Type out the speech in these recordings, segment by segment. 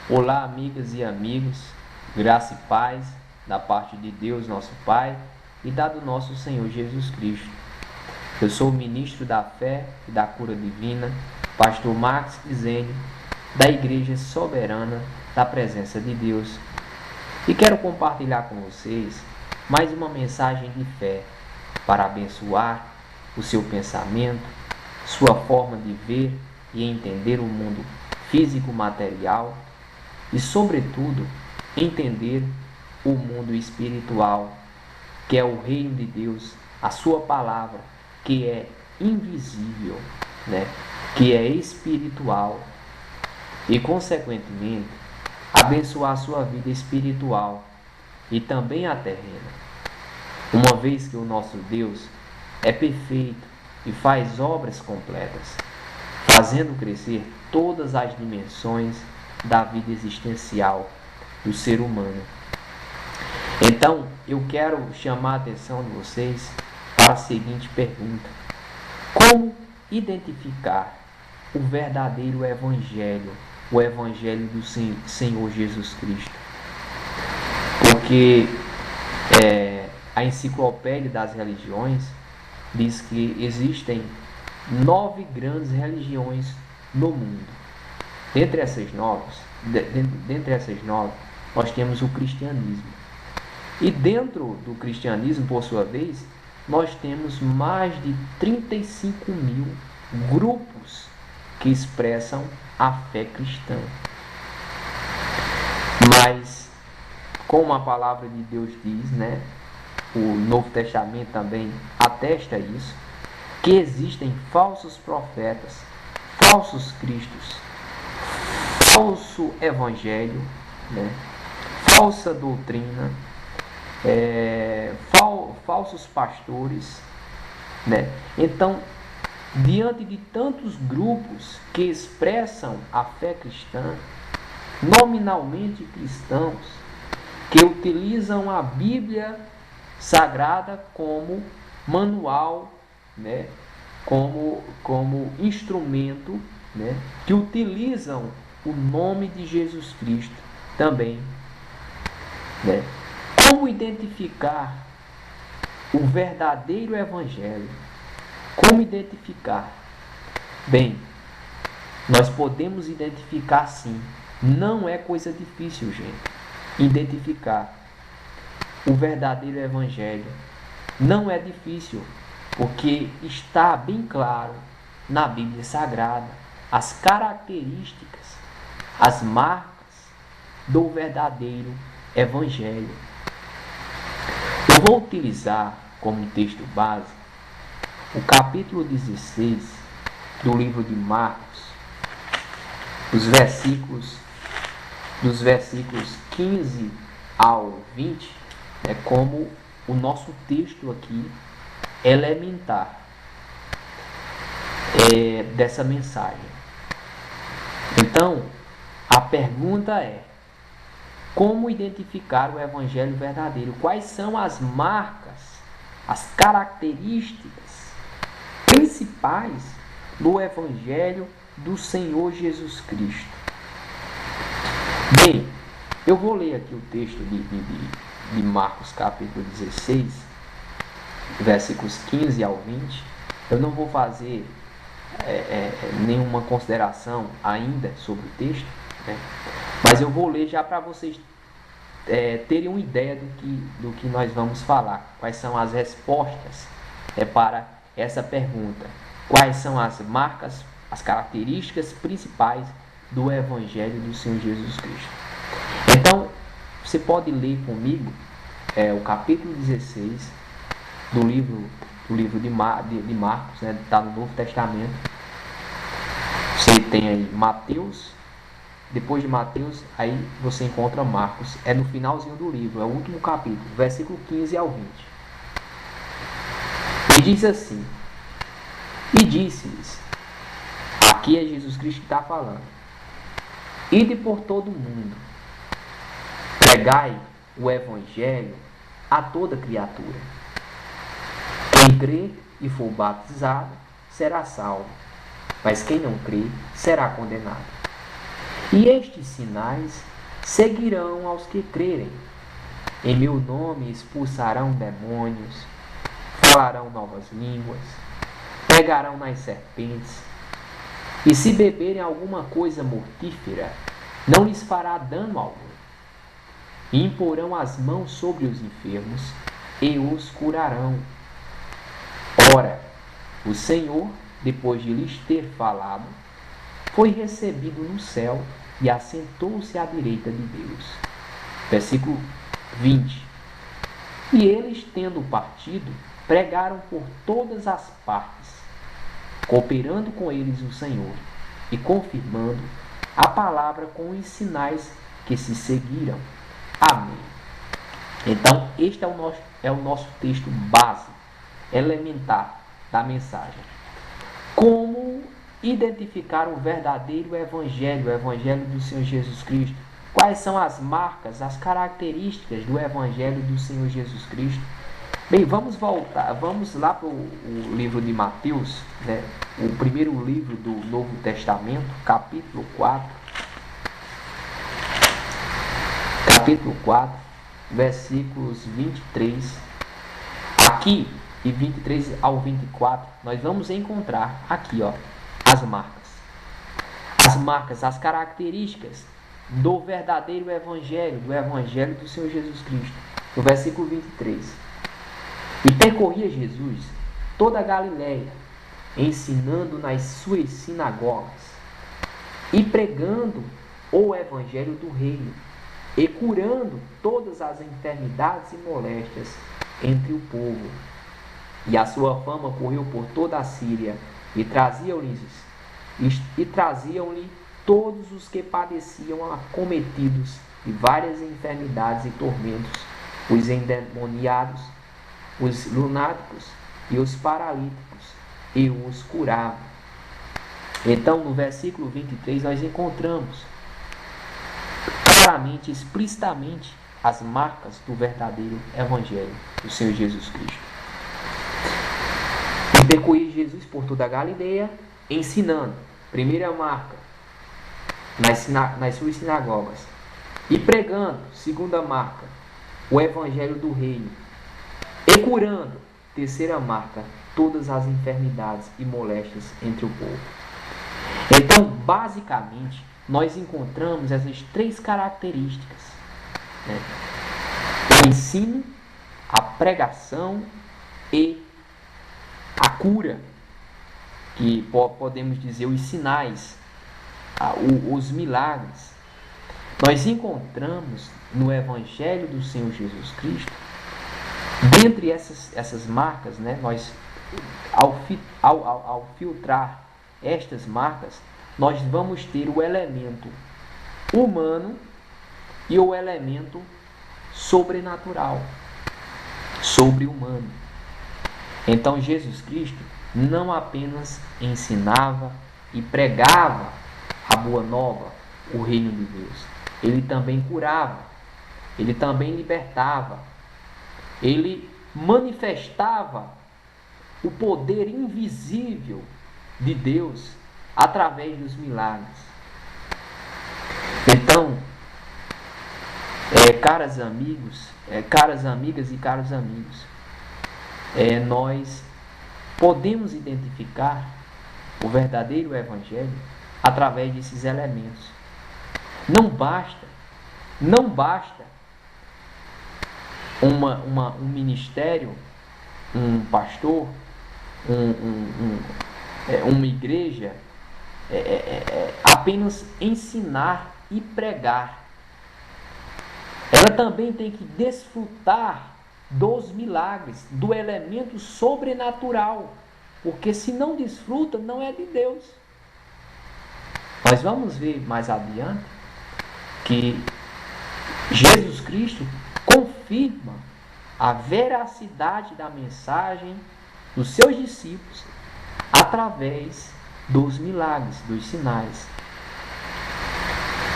Olá, amigas e amigos, graça e paz da parte de Deus, nosso Pai, e da do nosso Senhor Jesus Cristo. Eu sou o ministro da fé e da cura divina, pastor Max Zene, da Igreja Soberana da Presença de Deus, e quero compartilhar com vocês mais uma mensagem de fé para abençoar o seu pensamento, sua forma de ver e entender o mundo físico-material e, sobretudo, entender o mundo espiritual, que é o reino de Deus, a sua palavra, que é invisível, que é espiritual, e, consequentemente, abençoar a sua vida espiritual e também a terrena, uma vez que o nosso Deus é perfeito e faz obras completas, fazendo crescer todas as dimensões da vida existencial do ser humano. Então, eu quero chamar a atenção de vocês para a seguinte pergunta: como identificar o verdadeiro evangelho, o evangelho do Senhor Jesus Cristo? Porque a enciclopédia das religiões diz que existem 9 grandes religiões no mundo. Dentre essas 9, nós temos o cristianismo. E dentro do cristianismo, por sua vez, nós temos mais de 35 mil grupos que expressam a fé cristã. Mas, como a palavra de Deus diz, o Novo Testamento também atesta isso, que existem falsos profetas, falsos cristos, falso evangelho, falsa doutrina, falsos pastores, Então, diante de tantos grupos que expressam a fé cristã, nominalmente cristãos, que utilizam a Bíblia Sagrada como manual, como instrumento, que utilizam o nome de Jesus Cristo também. Como identificar o verdadeiro evangelho? Como identificar? Bem, nós podemos identificar sim. Não é coisa difícil, gente, identificar o verdadeiro evangelho. Não é difícil, porque está bem claro na Bíblia Sagrada as características, as marcas do verdadeiro evangelho. Eu vou utilizar como texto base o capítulo 16 do livro de Marcos, dos versículos 15 ao 20, como o nosso texto aqui elementar dessa mensagem. Então, a pergunta é: como identificar o evangelho verdadeiro? Quais são as marcas, as características principais do evangelho do Senhor Jesus Cristo? Bem, eu vou ler aqui o texto de Marcos capítulo 16, versículos 15 ao 20. Eu não vou fazer nenhuma consideração ainda sobre o texto, mas eu vou ler já para vocês terem uma ideia do que nós vamos falar. Quais são as respostas para essa pergunta? Quais são as marcas, as características principais do Evangelho do Senhor Jesus Cristo? Então, você pode ler comigo o capítulo 16 do livro de Marcos, está no Novo Testamento. Você tem aí Mateus. Depois de Mateus, aí você encontra Marcos. É no finalzinho do livro, é o último capítulo, versículo 15 ao 20. E diz assim: e disse-lhes, aqui é Jesus Cristo que está falando: ide por todo o mundo, pregai o evangelho a toda criatura. Quem crê e for batizado será salvo, mas quem não crê será condenado. E estes sinais seguirão aos que crerem. Em meu nome expulsarão demônios, falarão novas línguas, pegarão nas serpentes, e se beberem alguma coisa mortífera, não lhes fará dano algum. E imporão as mãos sobre os enfermos e os curarão. Ora, o Senhor, depois de lhes ter falado, foi recebido no céu e assentou-se à direita de Deus. Versículo 20. E eles, tendo partido, pregaram por todas as partes, cooperando com eles o Senhor e confirmando a palavra com os sinais que se seguiram. Amém. Então, este é o nosso texto base, elementar da mensagem. Como identificar o verdadeiro evangelho, o evangelho do Senhor Jesus Cristo? Quais são as marcas, as características do evangelho do Senhor Jesus Cristo? Bem, vamos lá para o livro de Mateus, né? O primeiro livro do Novo Testamento, capítulo 4. Capítulo 4, versículos 23. Aqui, de 23 ao 24, nós vamos encontrar aqui, as marcas. As marcas, as características do verdadeiro evangelho, do evangelho do Senhor Jesus Cristo. No versículo 23. E percorria Jesus toda a Galiléia, ensinando nas suas sinagogas e pregando o evangelho do reino e curando todas as enfermidades e moléstias entre o povo. E a sua fama correu por toda a Síria, e traziam-lhe todos os que padeciam acometidos de várias enfermidades e tormentos, os endemoniados, os lunáticos e os paralíticos, e os curava. Então, no versículo 23, nós encontramos claramente, explicitamente, as marcas do verdadeiro evangelho do Senhor Jesus Cristo. E percorria Jesus por toda a Galileia, ensinando. Primeira marca, nas suas sinagogas. E pregando. Segunda marca, o evangelho do reino. E curando. Terceira marca, todas as enfermidades e moléstias entre o povo. Então, basicamente, nós encontramos essas três características, né? O ensino, a pregação e a cura, que podemos dizer os sinais, os milagres. Nós encontramos no Evangelho do Senhor Jesus Cristo, dentre essas marcas, né, nós, ao filtrar estas marcas, nós vamos ter o elemento humano e o elemento sobrenatural, sobre-humano. Então Jesus Cristo não apenas ensinava e pregava a boa nova, o reino de Deus. Ele também curava, ele também libertava, ele manifestava o poder invisível de Deus através dos milagres. Então, caras amigas e caros amigos, nós podemos identificar o verdadeiro evangelho através desses elementos. Não basta um ministério, um pastor, uma igreja apenas ensinar e pregar. Ela também tem que desfrutar dos milagres, do elemento sobrenatural, porque se não desfruta, não é de Deus. Nós vamos ver mais adiante que Jesus Cristo confirma a veracidade da mensagem dos seus discípulos através dos milagres, dos sinais.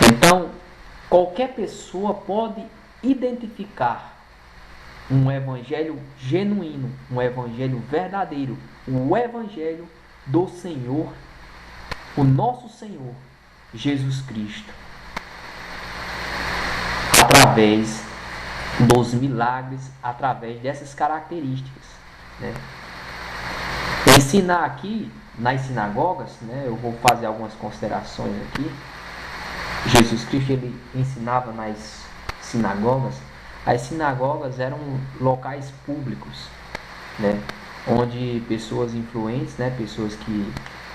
Então, qualquer pessoa pode identificar um evangelho genuíno, um evangelho verdadeiro, o evangelho do Senhor, o nosso Senhor Jesus Cristo. através dos milagres, através dessas características, né? Ensinar aqui nas sinagogas, né? Eu vou fazer algumas considerações aqui. Jesus Cristo, ele ensinava nas sinagogas. As sinagogas eram locais públicos, né? Onde pessoas influentes, né? Pessoas que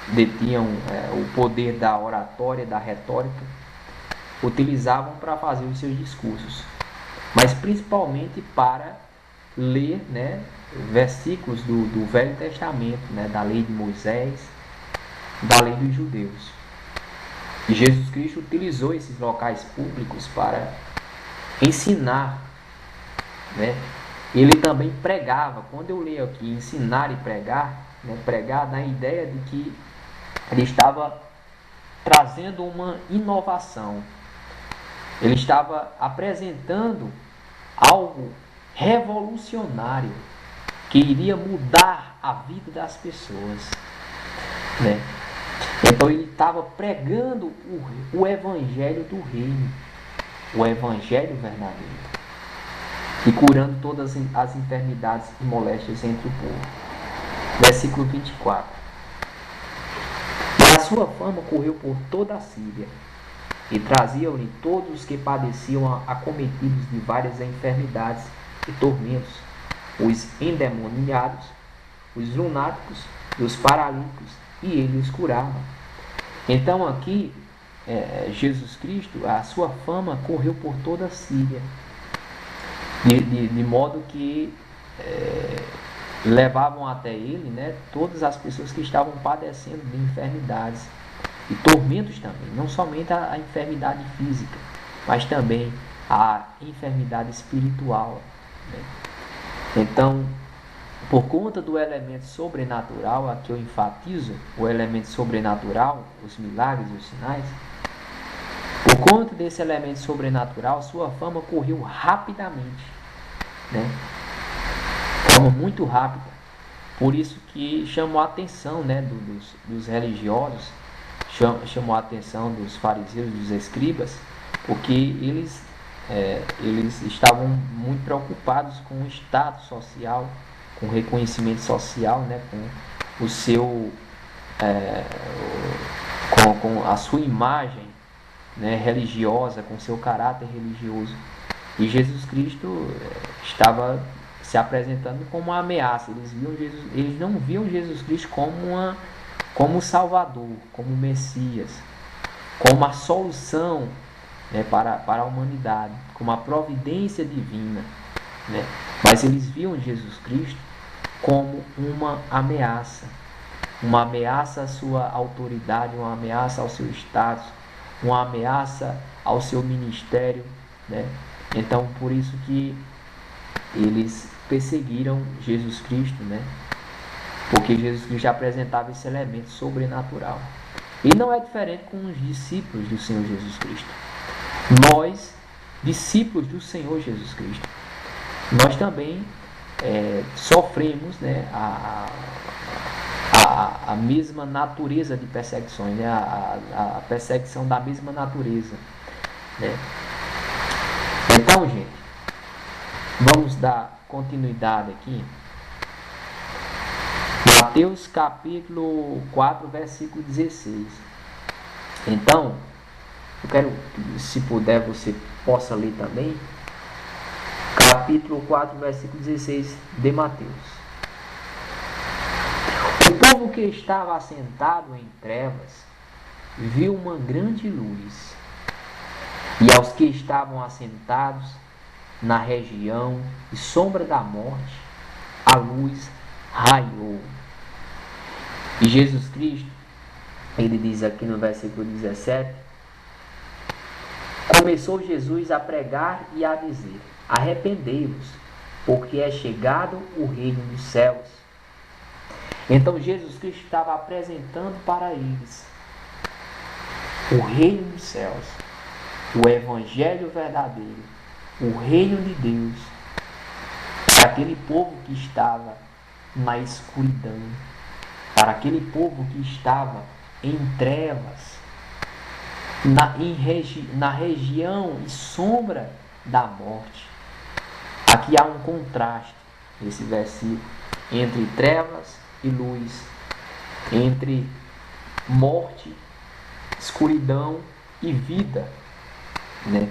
detinham o poder da oratória, da retórica, utilizavam para fazer os seus discursos, mas principalmente para ler, né, versículos do Velho Testamento, né, da lei de Moisés, da lei dos judeus. E Jesus Cristo utilizou esses locais públicos para ensinar, né? Ele também pregava. Quando eu leio aqui ensinar e pregar, né, pregar dá a ideia de que ele estava trazendo uma inovação. Ele estava apresentando algo revolucionário que iria mudar a vida das pessoas, né? Então ele estava pregando o evangelho do reino, o evangelho verdadeiro, e curando todas as enfermidades e moléstias entre o povo. Versículo 24. E a sua fama correu por toda a Síria, e traziam-lhe todos os que padeciam acometidos de várias enfermidades e tormentos, os endemoniados, os lunáticos, os paralíticos, e ele os curava. Então aqui, Jesus Cristo, a sua fama correu por toda a Síria, de modo que levavam até ele, né, todas as pessoas que estavam padecendo de enfermidades e tormentos também, não somente a enfermidade física, mas também a enfermidade espiritual, né? Então, por conta do elemento sobrenatural, aqui eu enfatizo o elemento sobrenatural, os milagres e os sinais. Por conta desse elemento sobrenatural, sua fama correu rapidamente, né? De forma muito rápida. Por isso que chamou a atenção, né, dos religiosos, chamou a atenção dos fariseus, dos escribas, porque eles estavam muito preocupados com o status social, com o reconhecimento social, né, com o seu com a sua imagem, né, religiosa, com o seu caráter religioso. E Jesus Cristo estava se apresentando como uma ameaça. Eles não viam Jesus Cristo como Salvador, como Messias, como a solução, né, para a humanidade, como a providência divina, né? Mas eles viam Jesus Cristo como uma ameaça à sua autoridade, uma ameaça ao seu status, uma ameaça ao seu ministério, né? Então, por isso que eles perseguiram Jesus Cristo, né? Porque Jesus Cristo já apresentava esse elemento sobrenatural. E não é diferente com os discípulos do Senhor Jesus Cristo. Nós, discípulos do Senhor Jesus Cristo, nós também sofremos, né, a mesma natureza de perseguições, né, a perseguição da mesma natureza, né? Então, gente, vamos dar continuidade aqui. Mateus capítulo 4, versículo 16. Então, eu quero, se puder, você possa ler também. Capítulo 4, versículo 16 de Mateus. O povo que estava assentado em trevas viu uma grande luz, e aos que estavam assentados na região de sombra da morte, a luz raiou. E Jesus Cristo, ele diz aqui no versículo 17, começou Jesus a pregar e a dizer: arrependei-vos, porque é chegado o reino dos céus. Então Jesus Cristo estava apresentando para eles o reino dos céus, o evangelho verdadeiro, o reino de Deus, para aquele povo que estava na escuridão, para aquele povo que estava em trevas, na região e sombra da morte. Aqui há um contraste nesse versículo entre trevas e luz, entre morte, escuridão e vida, né?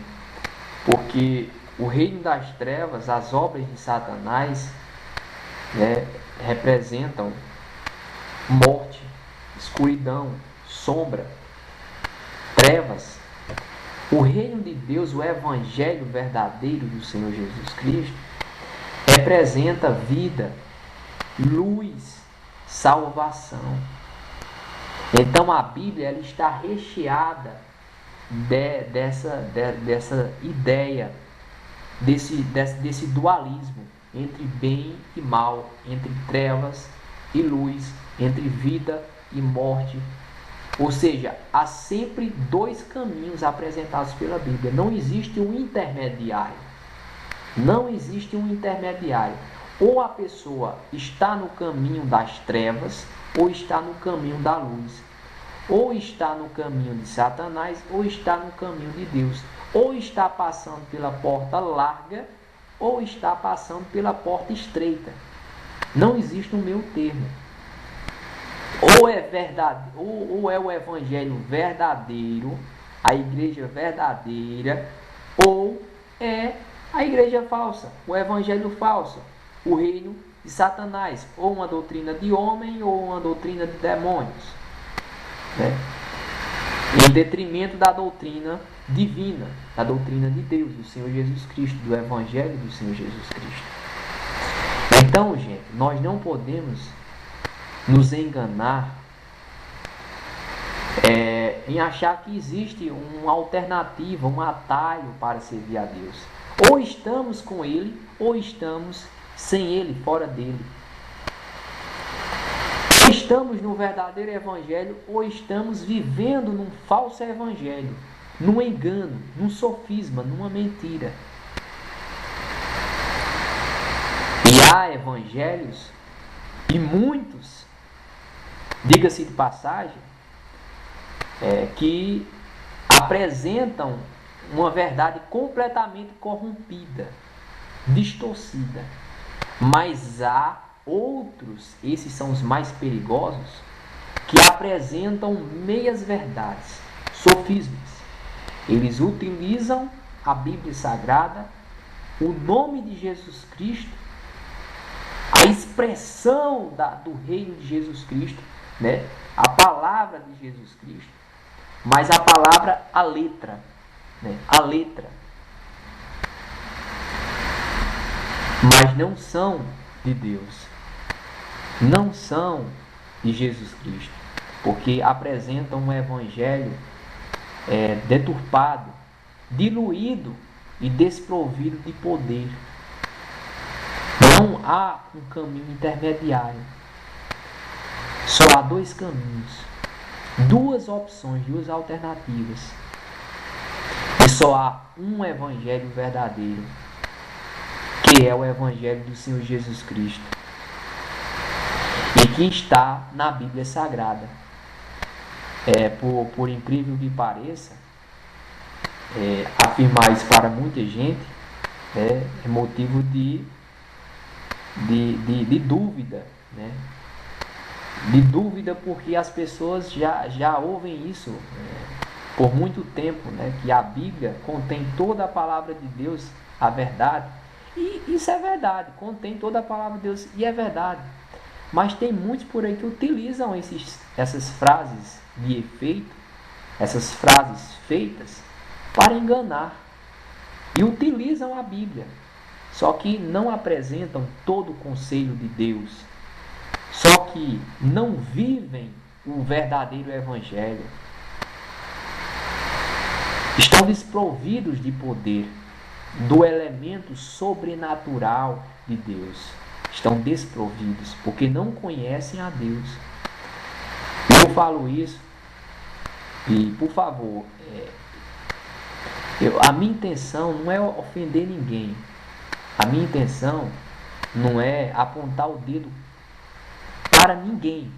Porque o reino das trevas, as obras de Satanás, né, representam morte, escuridão, sombra, trevas. O reino de Deus, o evangelho verdadeiro do Senhor Jesus Cristo, representa vida, luz, salvação. Então a Bíblia ela está recheada dessa ideia, desse dualismo entre bem e mal, entre trevas e luz, entre vida e morte. Ou seja, há sempre dois caminhos apresentados pela Bíblia. Não existe um intermediário. Não existe um intermediário. Ou a pessoa está no caminho das trevas, ou está no caminho da luz. Ou está no caminho de Satanás, ou está no caminho de Deus. Ou está passando pela porta larga, ou está passando pela porta estreita. Não existe um meio termo. Ou é verdade, ou é o evangelho verdadeiro, a igreja verdadeira, ou é a igreja falsa, o evangelho falso, o reino de Satanás, ou uma doutrina de homem, ou uma doutrina de demônios, né? Em detrimento da doutrina divina, da doutrina de Deus, do Senhor Jesus Cristo, do evangelho do Senhor Jesus Cristo. Então, gente, nós não podemos nos enganar em achar que existe uma alternativa, um atalho para servir a Deus. Ou estamos com Ele, ou estamos sem Ele, fora dele. Ou estamos no verdadeiro Evangelho, ou estamos vivendo num falso Evangelho, num engano, num sofisma, numa mentira. E há evangelhos, e muitos, diga-se de passagem, que apresentam uma verdade completamente corrompida, distorcida. Mas há outros, esses são os mais perigosos, que apresentam meias verdades, sofismas. Eles utilizam a Bíblia Sagrada, o nome de Jesus Cristo, a expressão do reino de Jesus Cristo, né? A palavra de Jesus Cristo, mas a palavra, a letra, né? A letra. Mas não são de Deus, não são de Jesus Cristo, porque apresentam um evangelho deturpado, diluído e desprovido de poder. Não há um caminho intermediário. Só há dois caminhos, duas opções, duas alternativas. E só há um evangelho verdadeiro, que é o evangelho do Senhor Jesus Cristo, e que está na Bíblia Sagrada. Por incrível que pareça, afirmar isso para muita gente é motivo de dúvida, né? De dúvida, porque as pessoas já ouvem isso por muito tempo, né? Que a Bíblia contém toda a palavra de Deus, a verdade. E isso é verdade, contém toda a palavra de Deus e é verdade. Mas tem muitos por aí que utilizam essas frases de efeito, essas frases feitas para enganar. E utilizam a Bíblia. Só que não apresentam todo o conselho de Deus. Só que não vivem o verdadeiro Evangelho. Estão desprovidos de poder, do elemento sobrenatural de Deus. Estão desprovidos, porque não conhecem a Deus. Eu falo isso, e por favor, a minha intenção não é ofender ninguém. A minha intenção não é apontar o dedo para ninguém.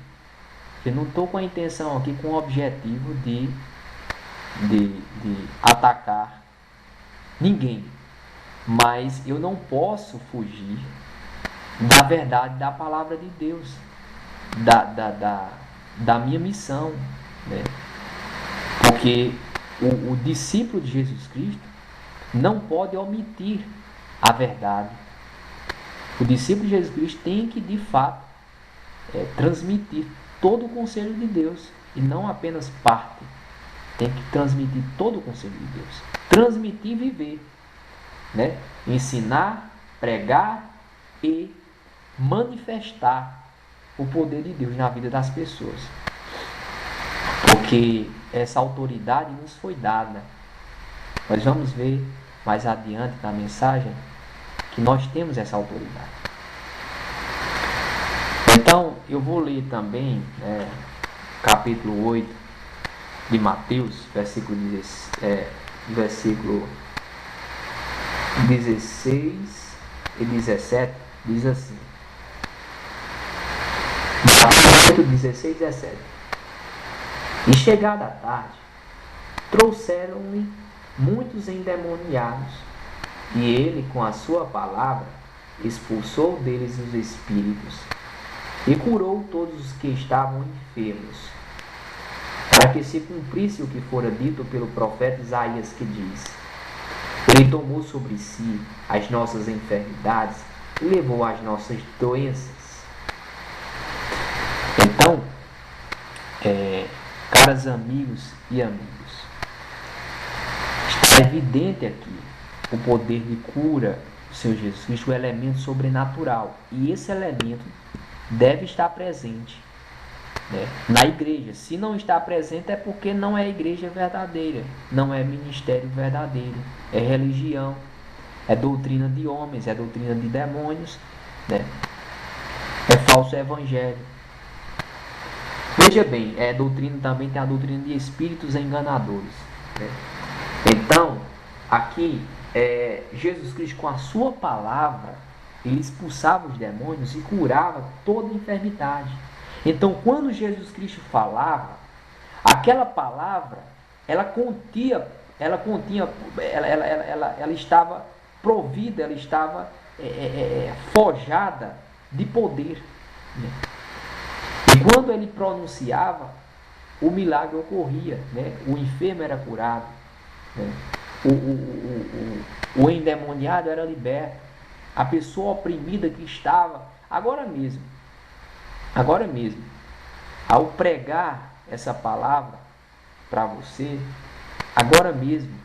Eu não estou com a intenção aqui, com o objetivo de atacar ninguém. Mas eu não posso fugir da verdade da palavra de Deus, da minha missão, né? Porque o discípulo de Jesus Cristo não pode omitir a verdade. O discípulo de Jesus Cristo tem que, de fato, transmitir todo o conselho de Deus e não apenas parte. Tem que transmitir todo o conselho de Deus. Transmitir e viver, né? Ensinar, pregar e manifestar o poder de Deus na vida das pessoas. Porque essa autoridade nos foi dada. Nós vamos ver mais adiante na mensagem que nós temos essa autoridade. Então, eu vou ler também capítulo 8 de Mateus, versículo 16 e 17, diz assim. Capítulo 16 e 17. E chegada a tarde, trouxeram-lhe muitos endemoniados, e ele, com a sua palavra, expulsou deles os espíritos, e curou todos os que estavam enfermos, para que se cumprisse o que fora dito pelo profeta Isaías, que diz: Ele tomou sobre si as nossas enfermidades e levou as nossas doenças. Então, caros amigos e amigos, está evidente aqui o poder de cura do Senhor Jesus Cristo, o elemento sobrenatural. E esse elemento deve estar presente, né, na igreja. Se não está presente é porque não é igreja verdadeira, não é ministério verdadeiro, é religião, é doutrina de homens, é doutrina de demônios, né, é falso evangelho. Veja bem, doutrina também tem a doutrina de espíritos enganadores, né? Então, aqui, Jesus Cristo, com a sua palavra, ele expulsava os demônios e curava toda enfermidade. Então, quando Jesus Cristo falava, aquela palavra, ela estava provida, ela estava forjada de poder, né? E quando ele pronunciava, o milagre ocorria, né? O enfermo era curado, né? O endemoniado era liberto, a pessoa oprimida que estava, agora mesmo, ao pregar essa palavra para você, agora mesmo,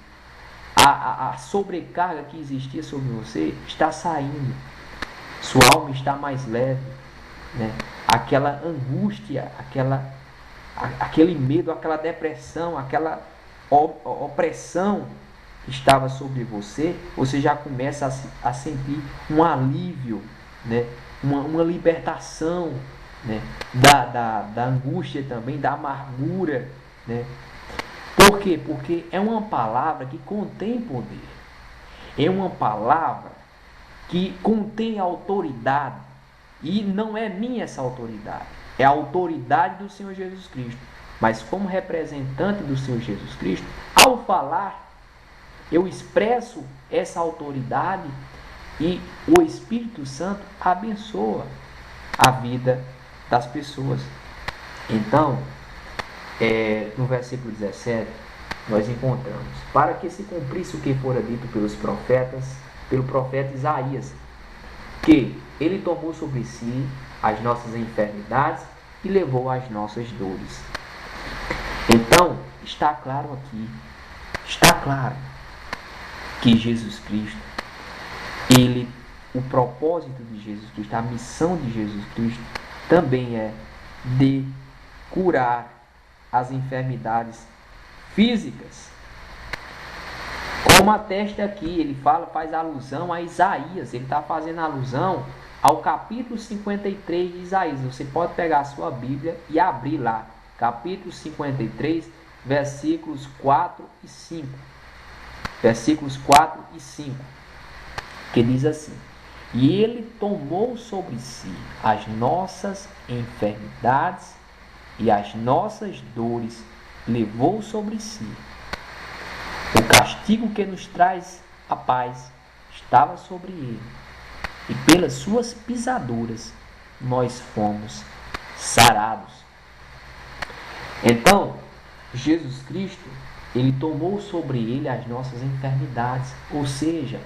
a sobrecarga que existia sobre você está saindo, sua alma está mais leve, né? Aquela angústia, aquele medo, aquela depressão, aquela opressão que estava sobre você, você já começa a sentir um alívio, né? Uma libertação, né? da angústia também, da amargura, né? Por quê? Porque é uma palavra que contém poder, é uma palavra que contém autoridade. E não é minha essa autoridade, é a autoridade do Senhor Jesus Cristo. Mas como representante do Senhor Jesus Cristo, ao falar, eu expresso essa autoridade e o Espírito Santo abençoa a vida das pessoas. Então, no versículo 17, nós encontramos: para que se cumprisse o que fora dito pelos profetas, pelo profeta Isaías, que ele tomou sobre si as nossas enfermidades e levou as nossas dores. Então, está claro aqui, está claro que Jesus Cristo, o propósito de Jesus Cristo, a missão de Jesus Cristo também é de curar as enfermidades físicas. Como atesta aqui, ele faz alusão a Isaías, ele está fazendo alusão ao capítulo 53 de Isaías. Você pode pegar a sua Bíblia e abrir lá, capítulo 53, versículos 4 e 5. Versículos 4 e 5, que diz assim: E ele tomou sobre si as nossas enfermidades e as nossas dores, levou sobre si. O castigo que nos traz a paz estava sobre ele, e pelas suas pisaduras nós fomos sarados. Então, Jesus Cristo, ele tomou sobre ele as nossas enfermidades. Ou seja,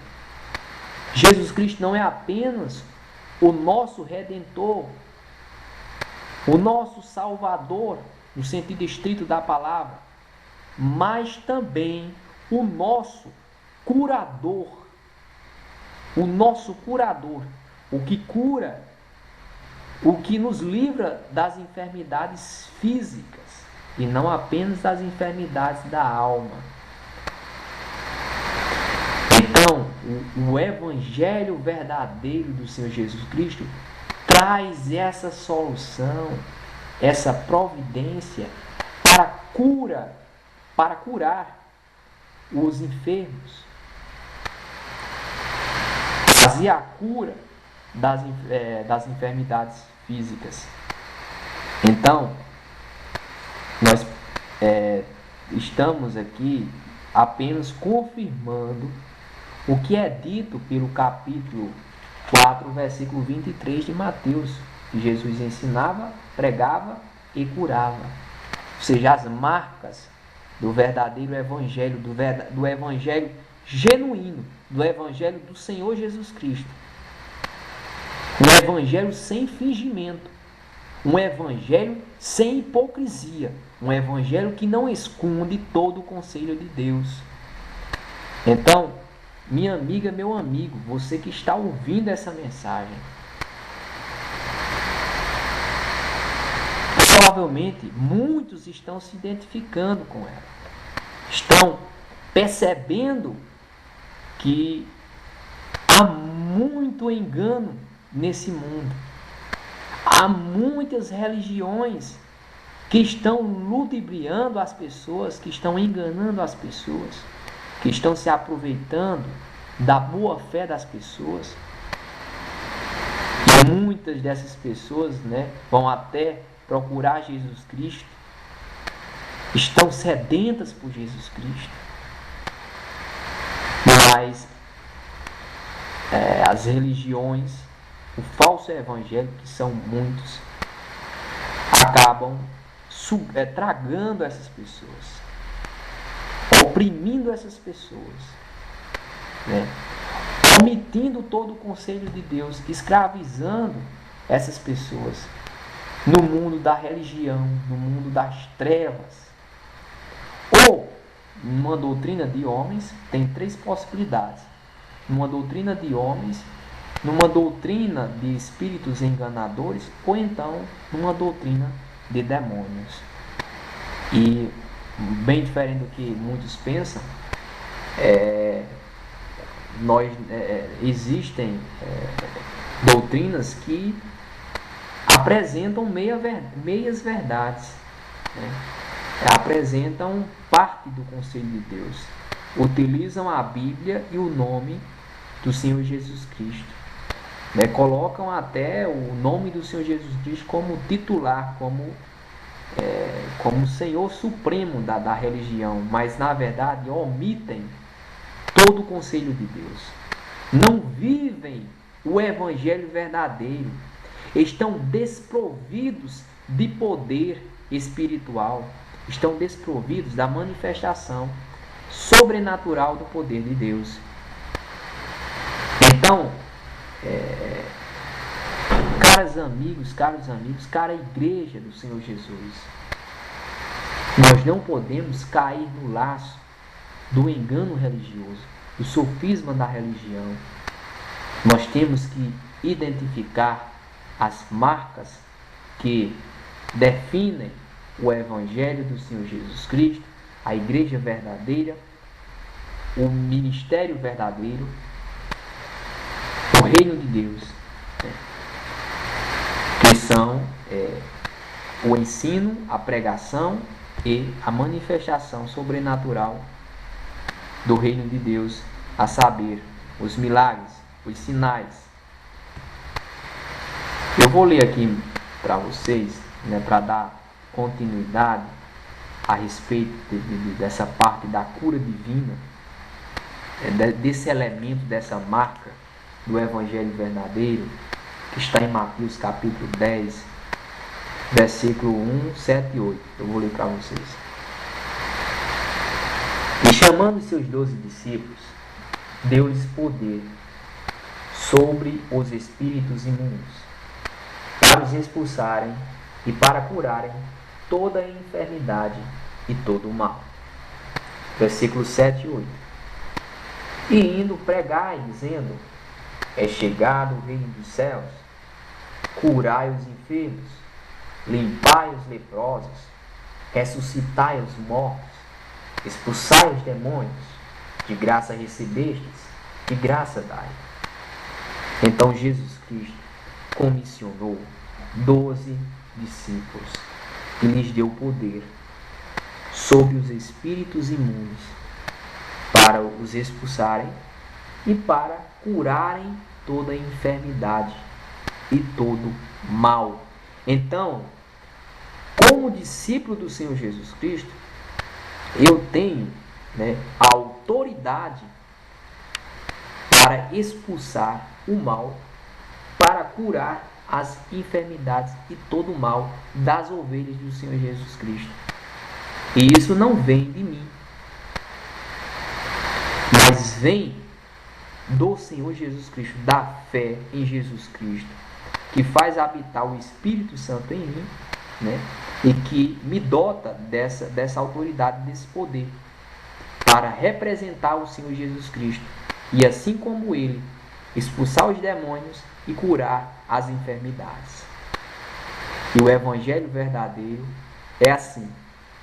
Jesus Cristo não é apenas o nosso Redentor, o nosso Salvador, no sentido estrito da palavra, mas também o nosso curador. O nosso curador, o que cura, o que nos livra das enfermidades físicas e não apenas das enfermidades da alma. Então, o Evangelho verdadeiro do Senhor Jesus Cristo traz essa solução, essa providência para curar os enfermos, fazer a cura das enfermidades físicas. Então, nós estamos aqui apenas confirmando o que é dito pelo capítulo 4, versículo 23 de Mateus, que Jesus ensinava, pregava e curava. Ou seja, as marcas do verdadeiro evangelho, do evangelho genuíno, do evangelho do Senhor Jesus Cristo. Um evangelho sem fingimento, um evangelho sem hipocrisia, um evangelho que não esconde todo o conselho de Deus. Então, minha amiga, meu amigo, você que está ouvindo essa mensagem, provavelmente muitos estão se identificando com ela, estão percebendo que há muito engano nesse mundo, há muitas religiões que estão ludibriando as pessoas, que estão enganando as pessoas, que estão se aproveitando da boa fé das pessoas. E muitas dessas pessoas, vão até procurar Jesus Cristo, estão sedentas por Jesus Cristo, mas as religiões, o falso evangelho, que são muitos, acabam tragando essas pessoas, oprimindo essas pessoas, omitindo todo o conselho de Deus, escravizando essas pessoas no mundo da religião, no mundo das trevas. Ou, numa doutrina de homens, tem três possibilidades. Numa doutrina de homens, numa doutrina de espíritos enganadores, ou então numa doutrina de demônios. E, bem diferente do que muitos pensam, existem doutrinas que apresentam meias verdades, apresentam parte do conselho de Deus, utilizam a Bíblia e o nome do Senhor Jesus Cristo, colocam até o nome do Senhor Jesus Cristo como titular, como Senhor Supremo da religião, mas na verdade omitem todo o conselho de Deus, não vivem o evangelho verdadeiro, estão desprovidos de poder espiritual, estão desprovidos da manifestação sobrenatural do poder de Deus. Então, caros amigos, cara igreja do Senhor Jesus, nós não podemos cair no laço do engano religioso, do sofisma da religião. Nós temos que identificar as marcas que definem o Evangelho do Senhor Jesus Cristo, a igreja verdadeira, o ministério verdadeiro, o reino de Deus, que são o ensino, a pregação e a manifestação sobrenatural do reino de Deus, a saber, os milagres, os sinais. Eu vou ler aqui para vocês, para dar continuidade a respeito dessa parte da cura divina. desse elemento, dessa marca do Evangelho verdadeiro, que está em Mateus capítulo 10, versículo 1, 7 e 8. Eu vou ler para vocês. E chamando seus 12 discípulos, deu-lhes poder sobre os espíritos imundos, para os expulsarem e para curarem toda a enfermidade e todo o mal. Versículos 7 e 8. E indo pregai, dizendo: é chegado o reino dos céus, curai os enfermos, limpai os leprosos, ressuscitai os mortos, expulsai os demônios, de graça recebestes, de graça dai. Então Jesus Cristo comissionou 12 discípulos e lhes deu poder sobre os espíritos imundos para os expulsarem e para curarem toda a enfermidade e todo mal. Então, como discípulo do Senhor Jesus Cristo, eu tenho a autoridade para expulsar o mal, para curar as enfermidades e todo o mal das ovelhas do Senhor Jesus Cristo. E isso não vem de mim, mas vem do Senhor Jesus Cristo, da fé em Jesus Cristo, que faz habitar o Espírito Santo em mim, e que me dota dessa autoridade, desse poder, para representar o Senhor Jesus Cristo, e assim como Ele, expulsar os demônios e curar as enfermidades. E o Evangelho verdadeiro é assim.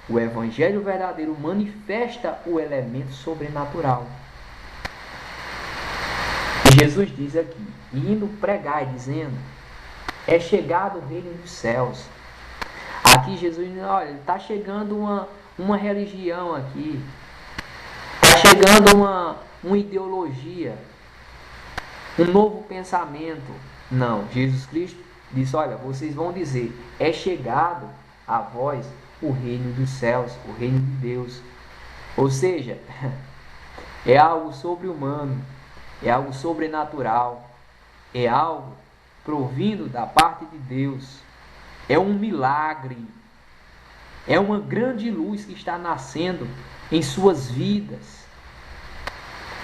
O Evangelho verdadeiro manifesta o elemento sobrenatural. E Jesus diz aqui, indo pregar, dizendo: é chegado o reino dos céus. Aqui Jesus diz: olha, está chegando uma religião aqui, está chegando uma ideologia, um novo pensamento. Não, Jesus Cristo disse: olha, vocês vão dizer, é chegado a vós o reino dos céus, o reino de Deus. Ou seja, é algo sobre-humano, é algo sobrenatural, é algo provindo da parte de Deus, é um milagre, é uma grande luz que está nascendo em suas vidas.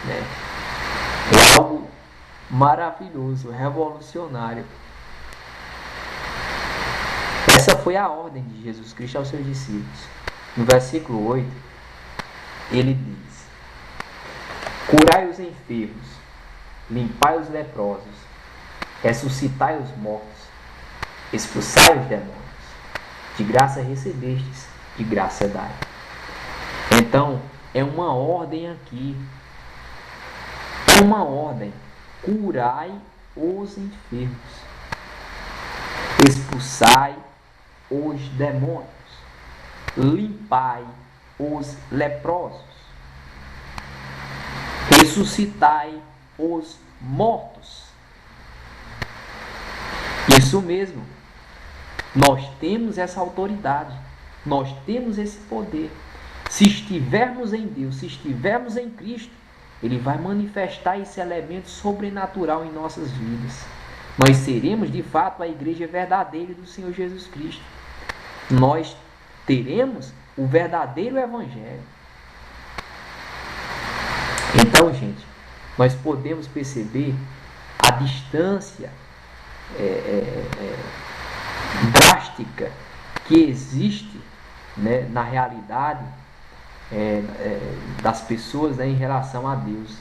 É algo maravilhoso, revolucionário. Essa foi a ordem de Jesus Cristo aos seus discípulos. No versículo 8, ele diz: curai os enfermos, limpai os leprosos, ressuscitai os mortos, expulsai os demônios. De graça recebestes, de graça dai. Então, é uma ordem aqui. É uma ordem. Curai os enfermos, expulsai os demônios, limpai os leprosos, ressuscitai os mortos. Isso mesmo. Nós temos essa autoridade, nós temos esse poder. Se estivermos em Deus, se estivermos em Cristo, Ele vai manifestar esse elemento sobrenatural em nossas vidas. Nós seremos de fato a igreja verdadeira do Senhor Jesus Cristo. Nós teremos o verdadeiro Evangelho. Então, gente, nós podemos perceber a distância drástica que existe na realidade das pessoas em relação a Deus.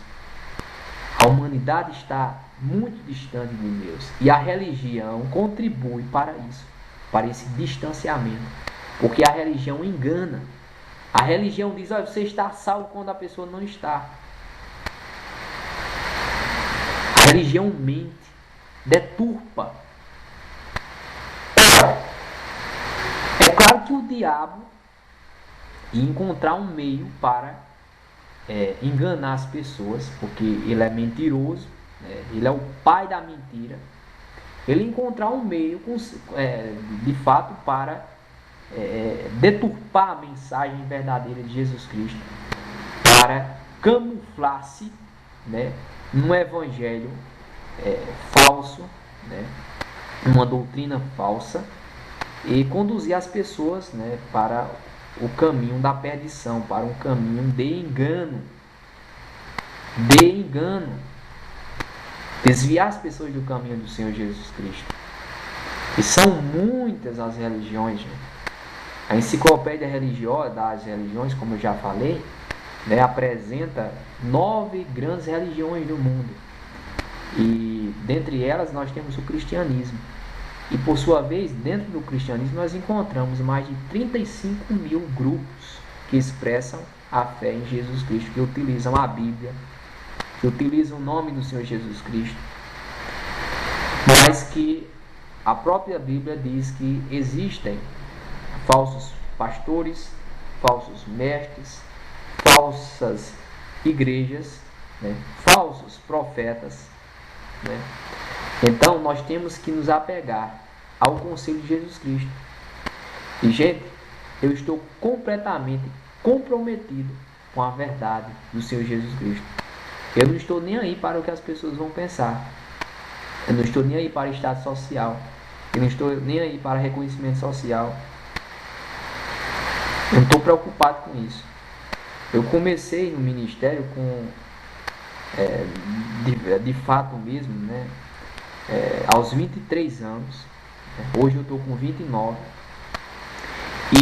A humanidade está muito distante de Deus e a religião contribui para isso, para esse distanciamento, porque a religião engana. A religião diz: olha, você está salvo quando a pessoa não está. A religião mente, deturpa. É claro que o diabo ia encontrar um meio para enganar as pessoas, porque ele é mentiroso, ele é o pai da mentira. Ele encontrar um meio, de fato, para deturpar a mensagem verdadeira de Jesus Cristo, para camuflar-se, né, num evangelho falso, né, uma doutrina falsa, e conduzir as pessoas, né, para o caminho da perdição, para um caminho de engano. Desviar as pessoas do caminho do Senhor Jesus Cristo. E são muitas as religiões, gente. A enciclopédia religiosa das religiões, como eu já falei, né, apresenta 9 grandes religiões no mundo. E dentre elas nós temos o cristianismo. E por sua vez, dentro do cristianismo nós encontramos mais de 35 mil grupos que expressam a fé em Jesus Cristo, que utilizam a Bíblia, que utilizam o nome do Senhor Jesus Cristo, mas que a própria Bíblia diz que existem falsos pastores, falsos mestres, falsas igrejas, né, falsos profetas, né? Então nós temos que nos apegar ao conselho de Jesus Cristo. E gente, eu estou completamente comprometido com a verdade do Senhor Jesus Cristo. Eu não estou nem aí para o que as pessoas vão pensar. Eu não estou nem aí para status social. Eu não estou nem aí para reconhecimento social. Eu não estou preocupado com isso. Eu comecei no ministério com, de fato mesmo, né, aos 23 anos. Hoje eu estou com 29.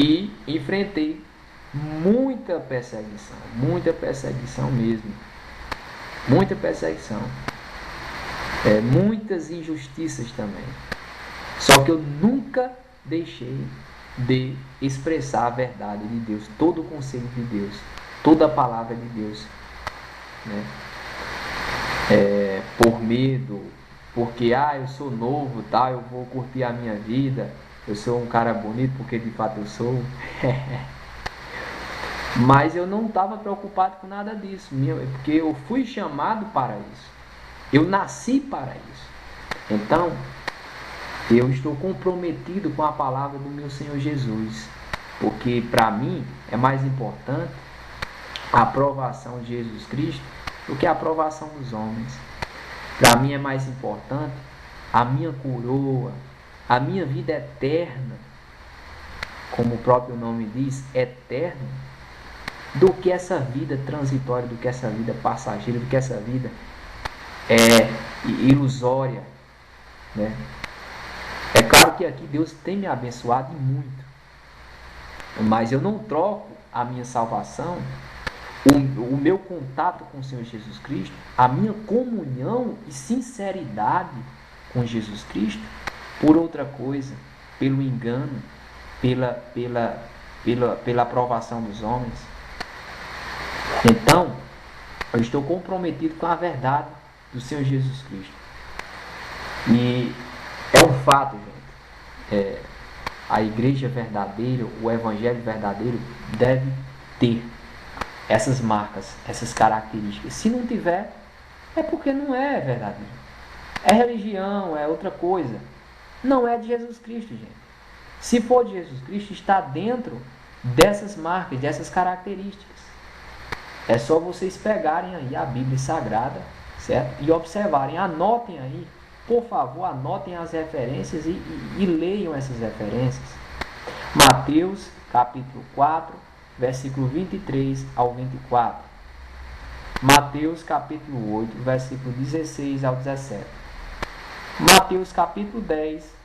E enfrentei muita perseguição mesmo. Muita perseguição. Muitas injustiças também. Só que eu nunca deixei de expressar a verdade de Deus, todo o conselho de Deus, toda a palavra de Deus, né? Por medo, porque eu sou novo, tal, eu vou curtir a minha vida, eu sou um cara bonito, porque de fato eu sou. Mas eu não estava preocupado com nada disso, porque eu fui chamado para isso, eu nasci para isso. Então eu estou comprometido com a palavra do meu Senhor Jesus, porque para mim é mais importante a aprovação de Jesus Cristo do que a aprovação dos homens. Para mim é mais importante a minha coroa, a minha vida eterna, como o próprio nome diz, eterna, do que essa vida transitória, do que essa vida passageira, do que essa vida ilusória, né? É claro que aqui Deus tem me abençoado muito, mas eu não troco a minha salvação, o meu contato com o Senhor Jesus Cristo, a minha comunhão e sinceridade com Jesus Cristo, por outra coisa, pelo engano, pela aprovação dos homens. Então, eu estou comprometido com a verdade do Senhor Jesus Cristo. E é um fato, gente. A igreja verdadeira, o evangelho verdadeiro deve ter essas marcas, essas características. Se não tiver, é porque não é verdadeiro. É religião, é outra coisa. Não é de Jesus Cristo, gente. Se for de Jesus Cristo, está dentro dessas marcas, dessas características. É só vocês pegarem aí a Bíblia Sagrada, certo? E observarem, anotem aí, por favor, anotem as referências e leiam essas referências. Mateus, capítulo 4, versículo 23 ao 24. Mateus, capítulo 8, versículo 16 ao 17. Mateus, capítulo 10,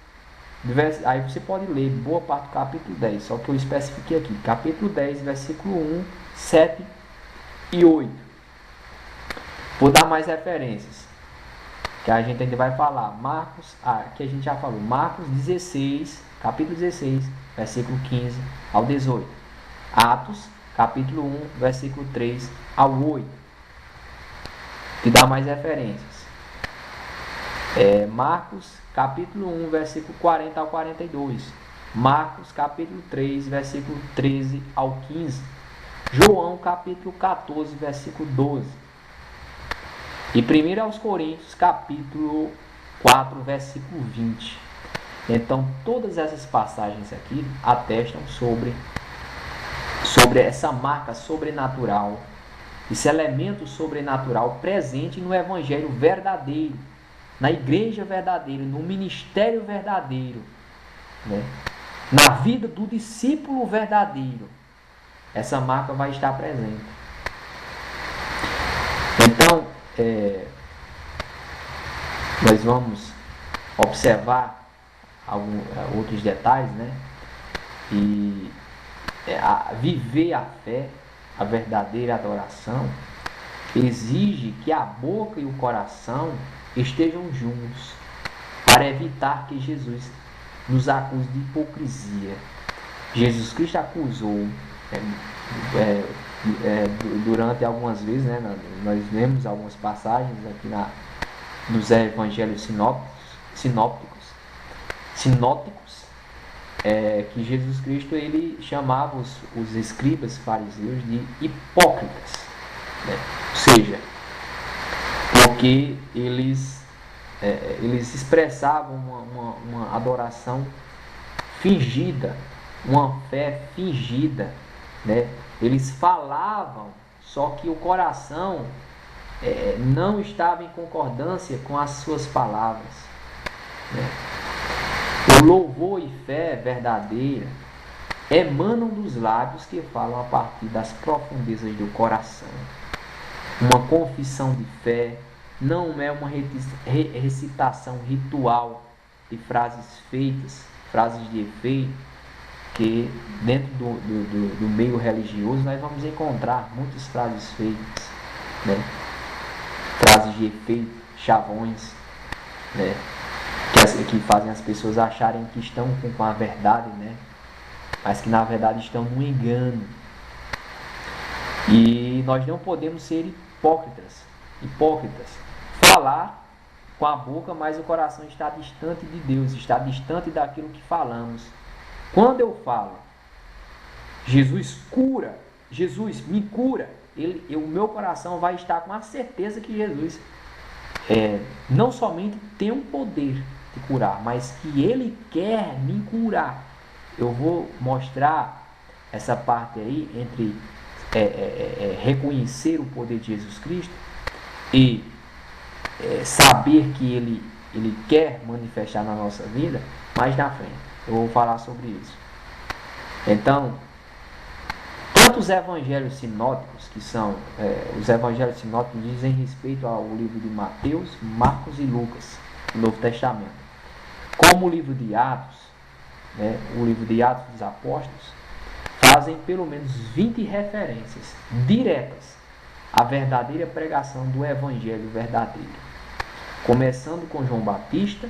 aí você pode ler boa parte do capítulo 10, só que eu especifiquei aqui. Capítulo 10, versículo 1, 7 e 8. Vou dar mais referências, que a gente ainda vai falar. Marcos, que a gente já falou. Marcos 16, capítulo 16, versículo 15 ao 18. Atos, capítulo 1, versículo 3 ao 8. Que dá mais referências. Marcos, capítulo 1, versículo 40 ao 42. Marcos, capítulo 3, versículo 13 ao 15. João, capítulo 14, versículo 12. E 1 aos Coríntios, capítulo 4, versículo 20. Então, todas essas passagens aqui atestam sobre essa marca sobrenatural esse elemento sobrenatural presente no evangelho verdadeiro, na igreja verdadeira, no ministério verdadeiro, né? Na vida do discípulo verdadeiro, essa marca vai estar presente. Então, nós vamos observar outros detalhes, né? E viver a fé, a verdadeira adoração, exige que a boca e o coração estejam juntos, para evitar que Jesus nos acuse de hipocrisia. Jesus Cristo acusou durante algumas vezes, né, nós lemos algumas passagens aqui nos evangelhos sinópticos, que Jesus Cristo ele chamava os escribas fariseus de hipócritas, né? Ou seja, porque eles expressavam uma adoração fingida, uma fé fingida, né? Eles falavam, só que o coração não estava em concordância com as suas palavras, né? O louvor e fé verdadeira emanam dos lábios que falam a partir das profundezas do coração. Uma confissão de fé não é uma recitação ritual de frases feitas, frases de efeito, que dentro do meio religioso nós vamos encontrar muitas frases feitas, né? Frases de efeito, chavões, né? Que fazem as pessoas acharem que estão com a verdade, né? Mas que na verdade estão no engano. E nós não podemos ser hipócritas. Falar com a boca, mas o coração está distante de Deus, está distante daquilo que falamos. Quando eu falo, Jesus cura, Jesus me cura, o meu coração vai estar com a certeza que Jesus não somente tem o poder de curar, mas que Ele quer me curar. Eu vou mostrar essa parte aí entre reconhecer o poder de Jesus Cristo e saber que Ele quer manifestar na nossa vida mais na frente. Eu vou falar sobre isso. Então, tanto os evangelhos sinóticos, que são os evangelhos sinóticos dizem respeito ao livro de Mateus, Marcos e Lucas, no Novo Testamento, como o livro de Atos, né, o livro de Atos dos Apóstolos, fazem pelo menos 20 referências diretas à verdadeira pregação do evangelho verdadeiro, começando com João Batista,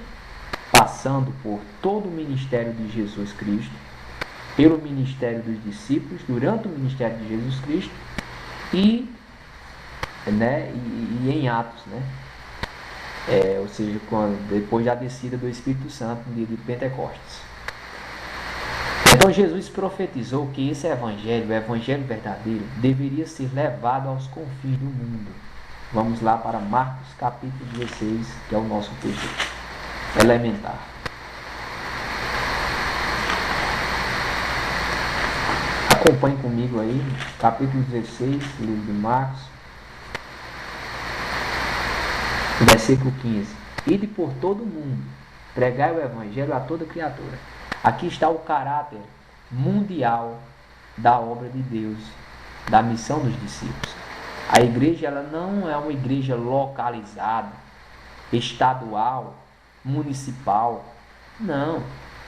passando por todo o ministério de Jesus Cristo, pelo ministério dos discípulos, durante o ministério de Jesus Cristo e em Atos, né? Ou seja, depois da descida do Espírito Santo no dia de Pentecostes. Então Jesus profetizou que esse evangelho, o evangelho verdadeiro, deveria ser levado aos confins do mundo. Vamos lá para Marcos capítulo 16, que é o nosso texto elementar. Acompanhe comigo aí, capítulo 16, livro de Marcos, versículo 15. Ide por todo o mundo, pregai o evangelho a toda criatura. Aqui está o caráter mundial da obra de Deus, da missão dos discípulos. A igreja ela não é uma igreja localizada, estadual, municipal. Não.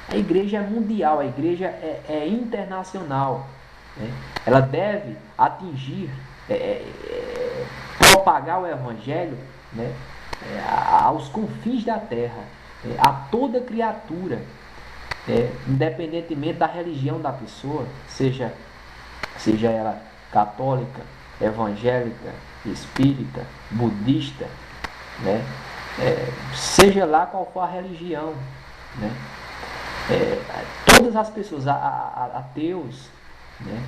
A igreja é mundial, a igreja é internacional, né? Ela deve atingir, propagar o evangelho, né, aos confins da terra, a toda criatura, independentemente da religião da pessoa, seja ela católica, evangélica, espírita, budista, né? Seja lá qual for a religião, né? Todas as pessoas, ateus, né?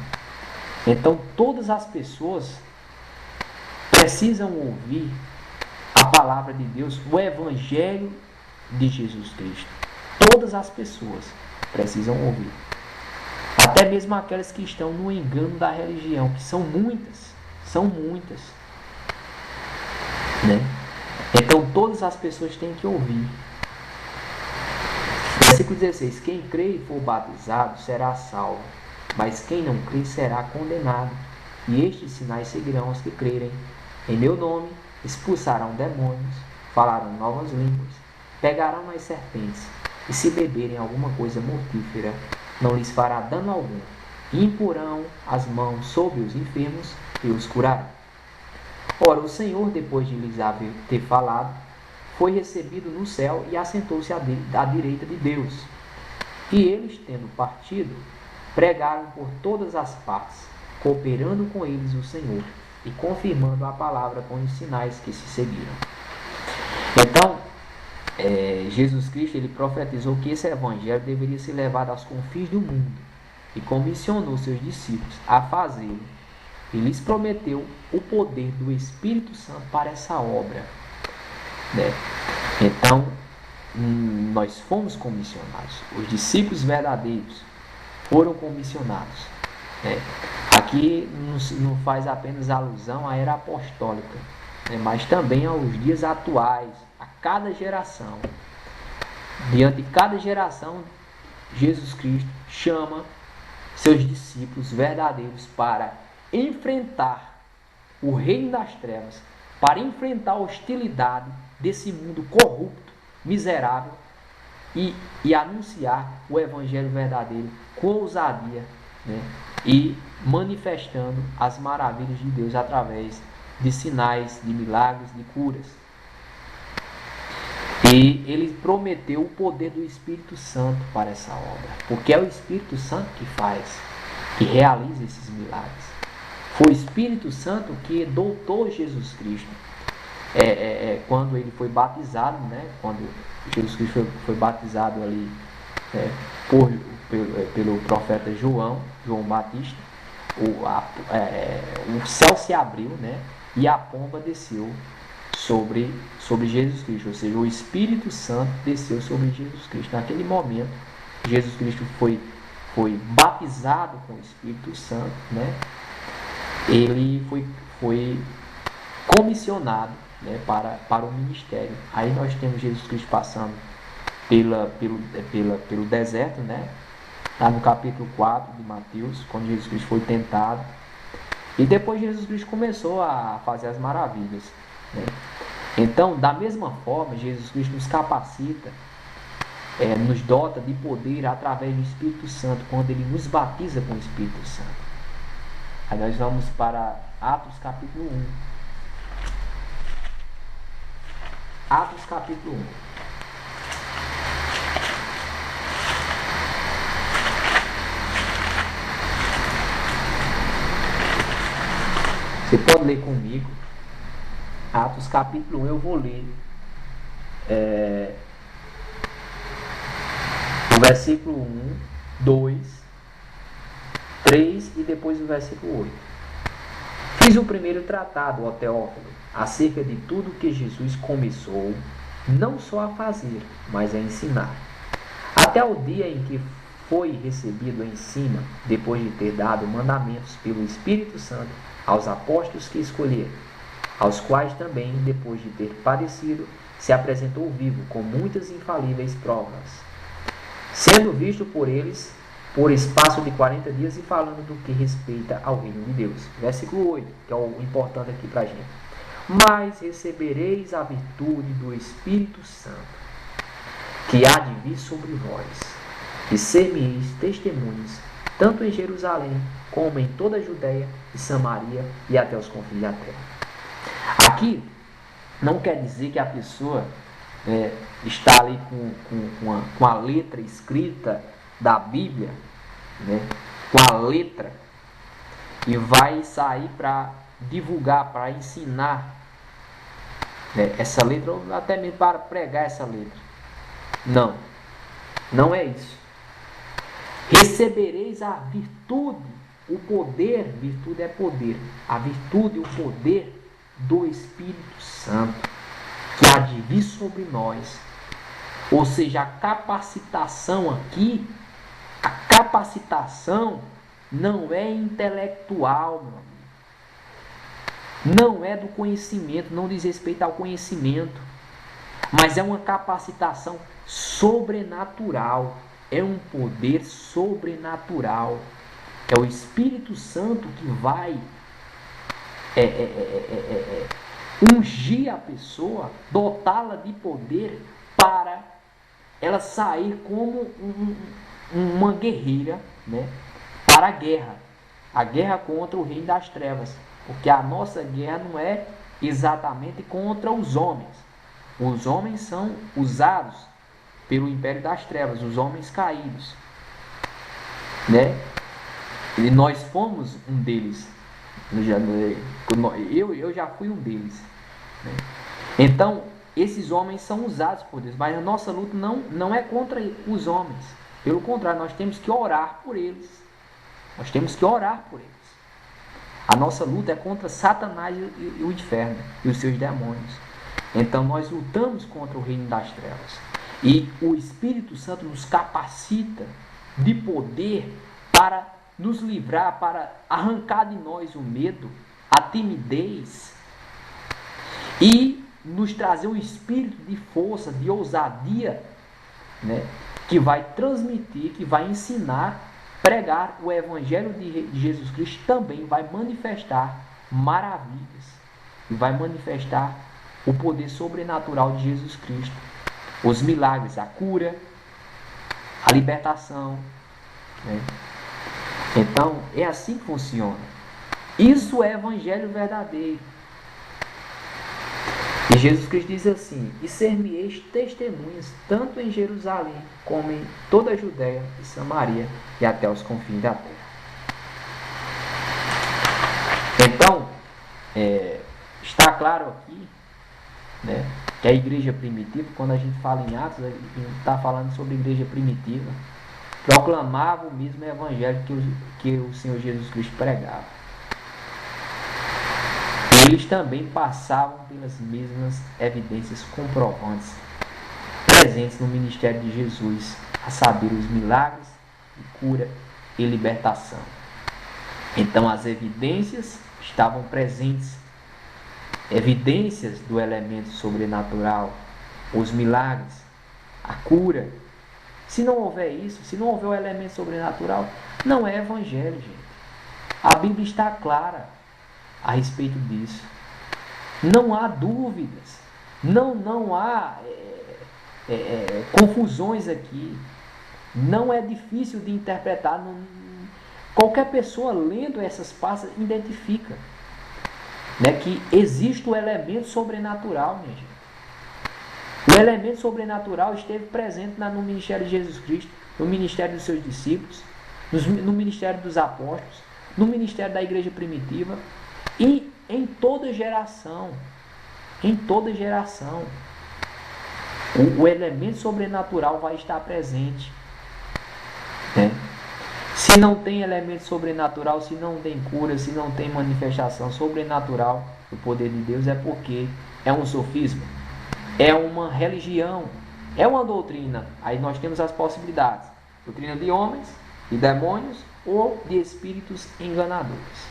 Então todas as pessoas precisam ouvir a palavra de Deus, o evangelho de Jesus Cristo. Todas as pessoas precisam ouvir, até mesmo aquelas que estão no engano da religião, que são muitas, são muitas, né? Então todas as pessoas têm que ouvir. Versículo 16: quem crê e for batizado será salvo, mas quem não crê será condenado. E estes sinais seguirão os que crerem. Em meu nome expulsarão demônios, falarão novas línguas, pegarão nas serpentes, e se beberem alguma coisa mortífera, não lhes fará dano algum. E imporão as mãos sobre os enfermos e os curarão. Ora, o Senhor, depois de lhes ter falado, foi recebido no céu e assentou-se à direita de Deus. E eles, tendo partido, pregaram por todas as partes, cooperando com eles o Senhor e confirmando a palavra com os sinais que se seguiram. Então, Jesus Cristo ele profetizou que esse evangelho deveria ser levado aos confins do mundo e comissionou seus discípulos a fazê-lo. E lhes prometeu o poder do Espírito Santo para essa obra, né? Então, nós fomos comissionados. Os discípulos verdadeiros foram comissionados, né? Aqui não faz apenas alusão à era apostólica, né? Mas também aos dias atuais, a cada geração. Diante de cada geração, Jesus Cristo chama seus discípulos verdadeiros para enfrentar o reino das trevas, para enfrentar a hostilidade desse mundo corrupto, miserável e anunciar o evangelho verdadeiro com ousadia, né? E manifestando as maravilhas de Deus através de sinais, de milagres, de curas. E ele prometeu o poder do Espírito Santo para essa obra, porque é o Espírito Santo que faz, que realiza esses milagres. Foi o Espírito Santo que doutou Jesus Cristo quando ele foi batizado, né? Quando Jesus Cristo foi batizado ali pelo profeta João Batista, o céu se abriu, né? E a pomba desceu sobre Jesus Cristo, ou seja, o Espírito Santo desceu sobre Jesus Cristo. Naquele momento, Jesus Cristo foi batizado com o Espírito Santo, né? Ele foi comissionado, né, para o ministério. Aí nós temos Jesus Cristo passando pelo deserto, né? Lá no capítulo 4 de Mateus, quando Jesus Cristo foi tentado. E depois Jesus Cristo começou a fazer as maravilhas, né? Então, da mesma forma, Jesus Cristo nos capacita, nos dota de poder através do Espírito Santo, quando Ele nos batiza com o Espírito Santo. Aí nós vamos para Atos capítulo 1. Atos capítulo 1. Você pode ler comigo. Atos capítulo 1, eu vou ler o versículo 1, 2, 3 e depois o versículo 8. Fiz o primeiro tratado, ó Teófilo, acerca de tudo que Jesus começou, não só a fazer, mas a ensinar, até o dia em que foi recebido em cima, depois de ter dado mandamentos pelo Espírito Santo aos apóstolos que escolheram, aos quais também, depois de ter padecido, se apresentou vivo com muitas infalíveis provas, sendo visto por eles por espaço de 40 dias e falando do que respeita ao reino de Deus. Versículo 8, que é o importante aqui para a gente. Mas recebereis a virtude do Espírito Santo, que há de vir sobre vós, e ser-me-eis testemunhas, tanto em Jerusalém, como em toda a Judéia e Samaria e até os confins da terra. Aqui, não quer dizer que a pessoa está ali com a letra escrita da Bíblia, né, com a letra, e vai sair para divulgar, para ensinar, né, essa letra, ou até mesmo para pregar essa letra. Não, não é isso. Recebereis a virtude, o poder, virtude é poder, a virtude e o poder do Espírito Santo, que há de vir sobre nós. Ou seja, a capacitação aqui, a capacitação não é intelectual, meu amigo. não é do conhecimento, não diz respeito ao conhecimento, mas é uma capacitação sobrenatural, é um poder sobrenatural. É o Espírito Santo que vai ungir a pessoa, dotá-la de poder para ela sair como uma guerreira, né, para a guerra contra o reino das trevas, porque a nossa guerra não é exatamente contra os homens. Os homens são usados pelo império das trevas, os homens caídos, né? E nós fomos um deles. Eu já fui um deles, né? Então, esses homens são usados por Deus, mas a nossa luta não é contra os homens. Pelo contrário, nós temos que orar por eles. Nós temos que orar por eles. A nossa luta é contra Satanás e o inferno e os seus demônios. Então, nós lutamos contra o reino das trevas. E o Espírito Santo nos capacita de poder para nos livrar, para arrancar de nós o medo, a timidez e nos trazer um espírito de força, de ousadia, né, que vai transmitir, que vai ensinar, pregar o Evangelho de Jesus Cristo, também vai manifestar maravilhas e vai manifestar o poder sobrenatural de Jesus Cristo, os milagres, a cura, a libertação, né? Então, é assim que funciona. Isso é Evangelho verdadeiro. E Jesus Cristo diz assim: e ser-me-eis testemunhas, tanto em Jerusalém, como em toda a Judéia e Samaria, e até os confins da terra. Então, está claro aqui, né, que a igreja primitiva, quando a gente fala em Atos, a gente está falando sobre a igreja primitiva, proclamava o mesmo evangelho que o Senhor Jesus Cristo pregava. Eles também passavam pelas mesmas evidências comprovantes presentes no ministério de Jesus, a saber, os milagres, cura e libertação. Então as evidências estavam presentes, evidências do elemento sobrenatural, os milagres, a cura. Se não houver isso, se não houver o elemento sobrenatural, não é evangelho, gente. A Bíblia está clara a respeito disso. Não há dúvidas, não há confusões aqui. Não é difícil de interpretar. Qualquer pessoa lendo essas passagens identifica, né, que existe o elemento sobrenatural, minha gente. O elemento sobrenatural esteve presente no ministério de Jesus Cristo, no ministério dos seus discípulos, no ministério dos apóstolos, no ministério da igreja primitiva e em toda geração. Em toda geração. O elemento sobrenatural vai estar presente, né? Se não tem elemento sobrenatural, se não tem cura, se não tem manifestação sobrenatural do poder de Deus, é porque é um sofisma, é uma religião, é uma doutrina. Aí nós temos as possibilidades: doutrina de homens, de demônios ou de espíritos enganadores.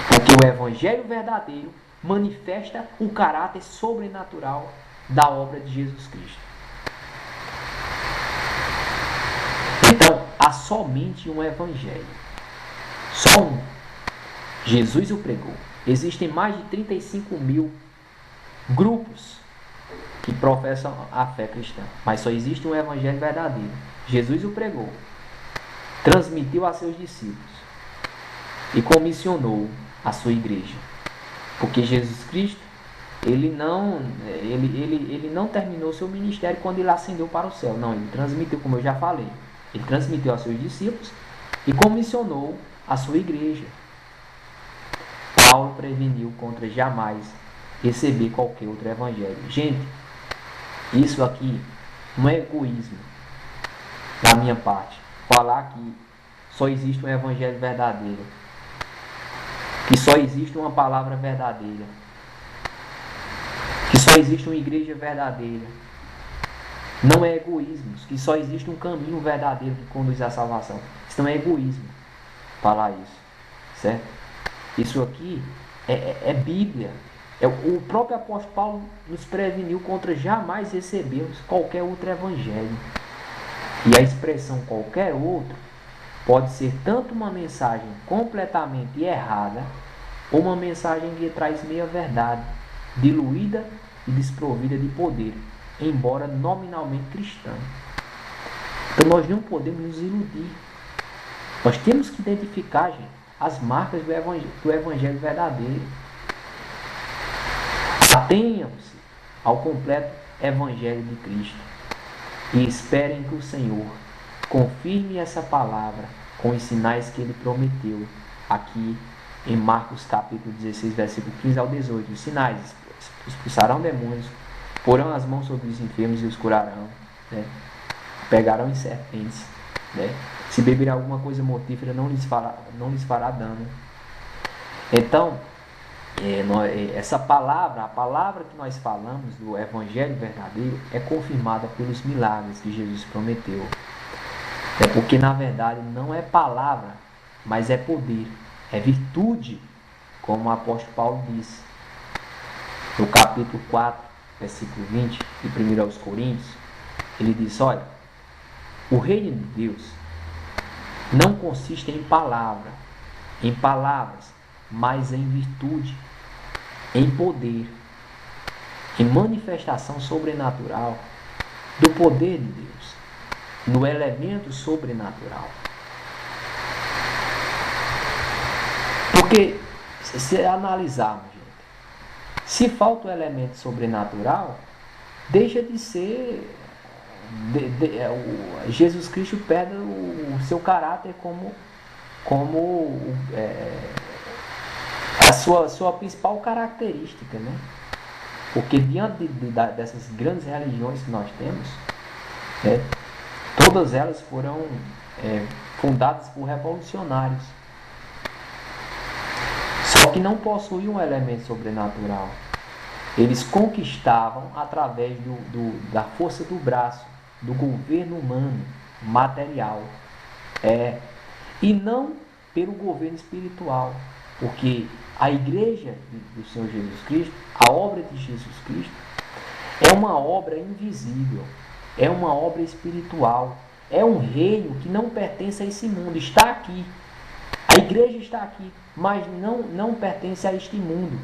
Porque o evangelho verdadeiro manifesta o caráter sobrenatural da obra de Jesus Cristo. Então, há somente um evangelho. Só um. Jesus o pregou. Existem mais de 35 mil grupos que professam a fé cristã, mas só existe um evangelho verdadeiro. Jesus o pregou, transmitiu a seus discípulos e comissionou a sua igreja. Porque Jesus Cristo, ele não terminou seu ministério quando ele ascendeu para o céu. Não, ele transmitiu, como eu já falei, ele transmitiu a seus discípulos e comissionou a sua igreja. Paulo preveniu contra jamais receber qualquer outro evangelho. Gente, isso aqui não é egoísmo da minha parte. Falar que só existe um evangelho verdadeiro, que só existe uma palavra verdadeira, que só existe uma igreja verdadeira. Não é egoísmo, que só existe um caminho verdadeiro que conduz à salvação. Isso não é egoísmo, falar isso, certo? Isso aqui é Bíblia. O próprio apóstolo Paulo nos preveniu contra jamais recebermos qualquer outro evangelho. E a expressão qualquer outro pode ser tanto uma mensagem completamente errada, ou uma mensagem que traz meia verdade, diluída e desprovida de poder, embora nominalmente cristã. Então nós não podemos nos iludir. Nós temos que identificar, gente, as marcas do evangelho verdadeiro. Atenham-se ao completo evangelho de Cristo e esperem que o Senhor confirme essa palavra com os sinais que ele prometeu aqui em Marcos capítulo 16, versículo 15 ao 18. Os sinais: expulsarão demônios, porão as mãos sobre os enfermos e os curarão, né? Pegarão em serpentes, né? Se beber alguma coisa mortífera não lhes fará dano. Então, essa palavra, a palavra que nós falamos do evangelho verdadeiro, é confirmada pelos milagres que Jesus prometeu. É porque na verdade não é palavra, mas é poder, é virtude, como o apóstolo Paulo disse no capítulo 4, versículo 20 de 1 aos Coríntios. Ele diz: olha, o reino de Deus não consiste em palavras, mas em virtude, em poder, em manifestação sobrenatural do poder de Deus, no elemento sobrenatural. Porque, se analisarmos, gente, se falta o elemento sobrenatural, deixa de ser... Jesus Cristo perde o seu caráter como a sua principal característica, né? Porque diante dessas grandes religiões que nós temos, né, todas elas foram fundadas por revolucionários, só que não possuíam um elemento sobrenatural. Eles conquistavam através da força do braço, do governo humano, material, e não pelo governo espiritual, porque a igreja do Senhor Jesus Cristo, a obra de Jesus Cristo, é uma obra invisível, é uma obra espiritual, é um reino que não pertence a esse mundo, está aqui. A igreja está aqui, mas não pertence a este mundo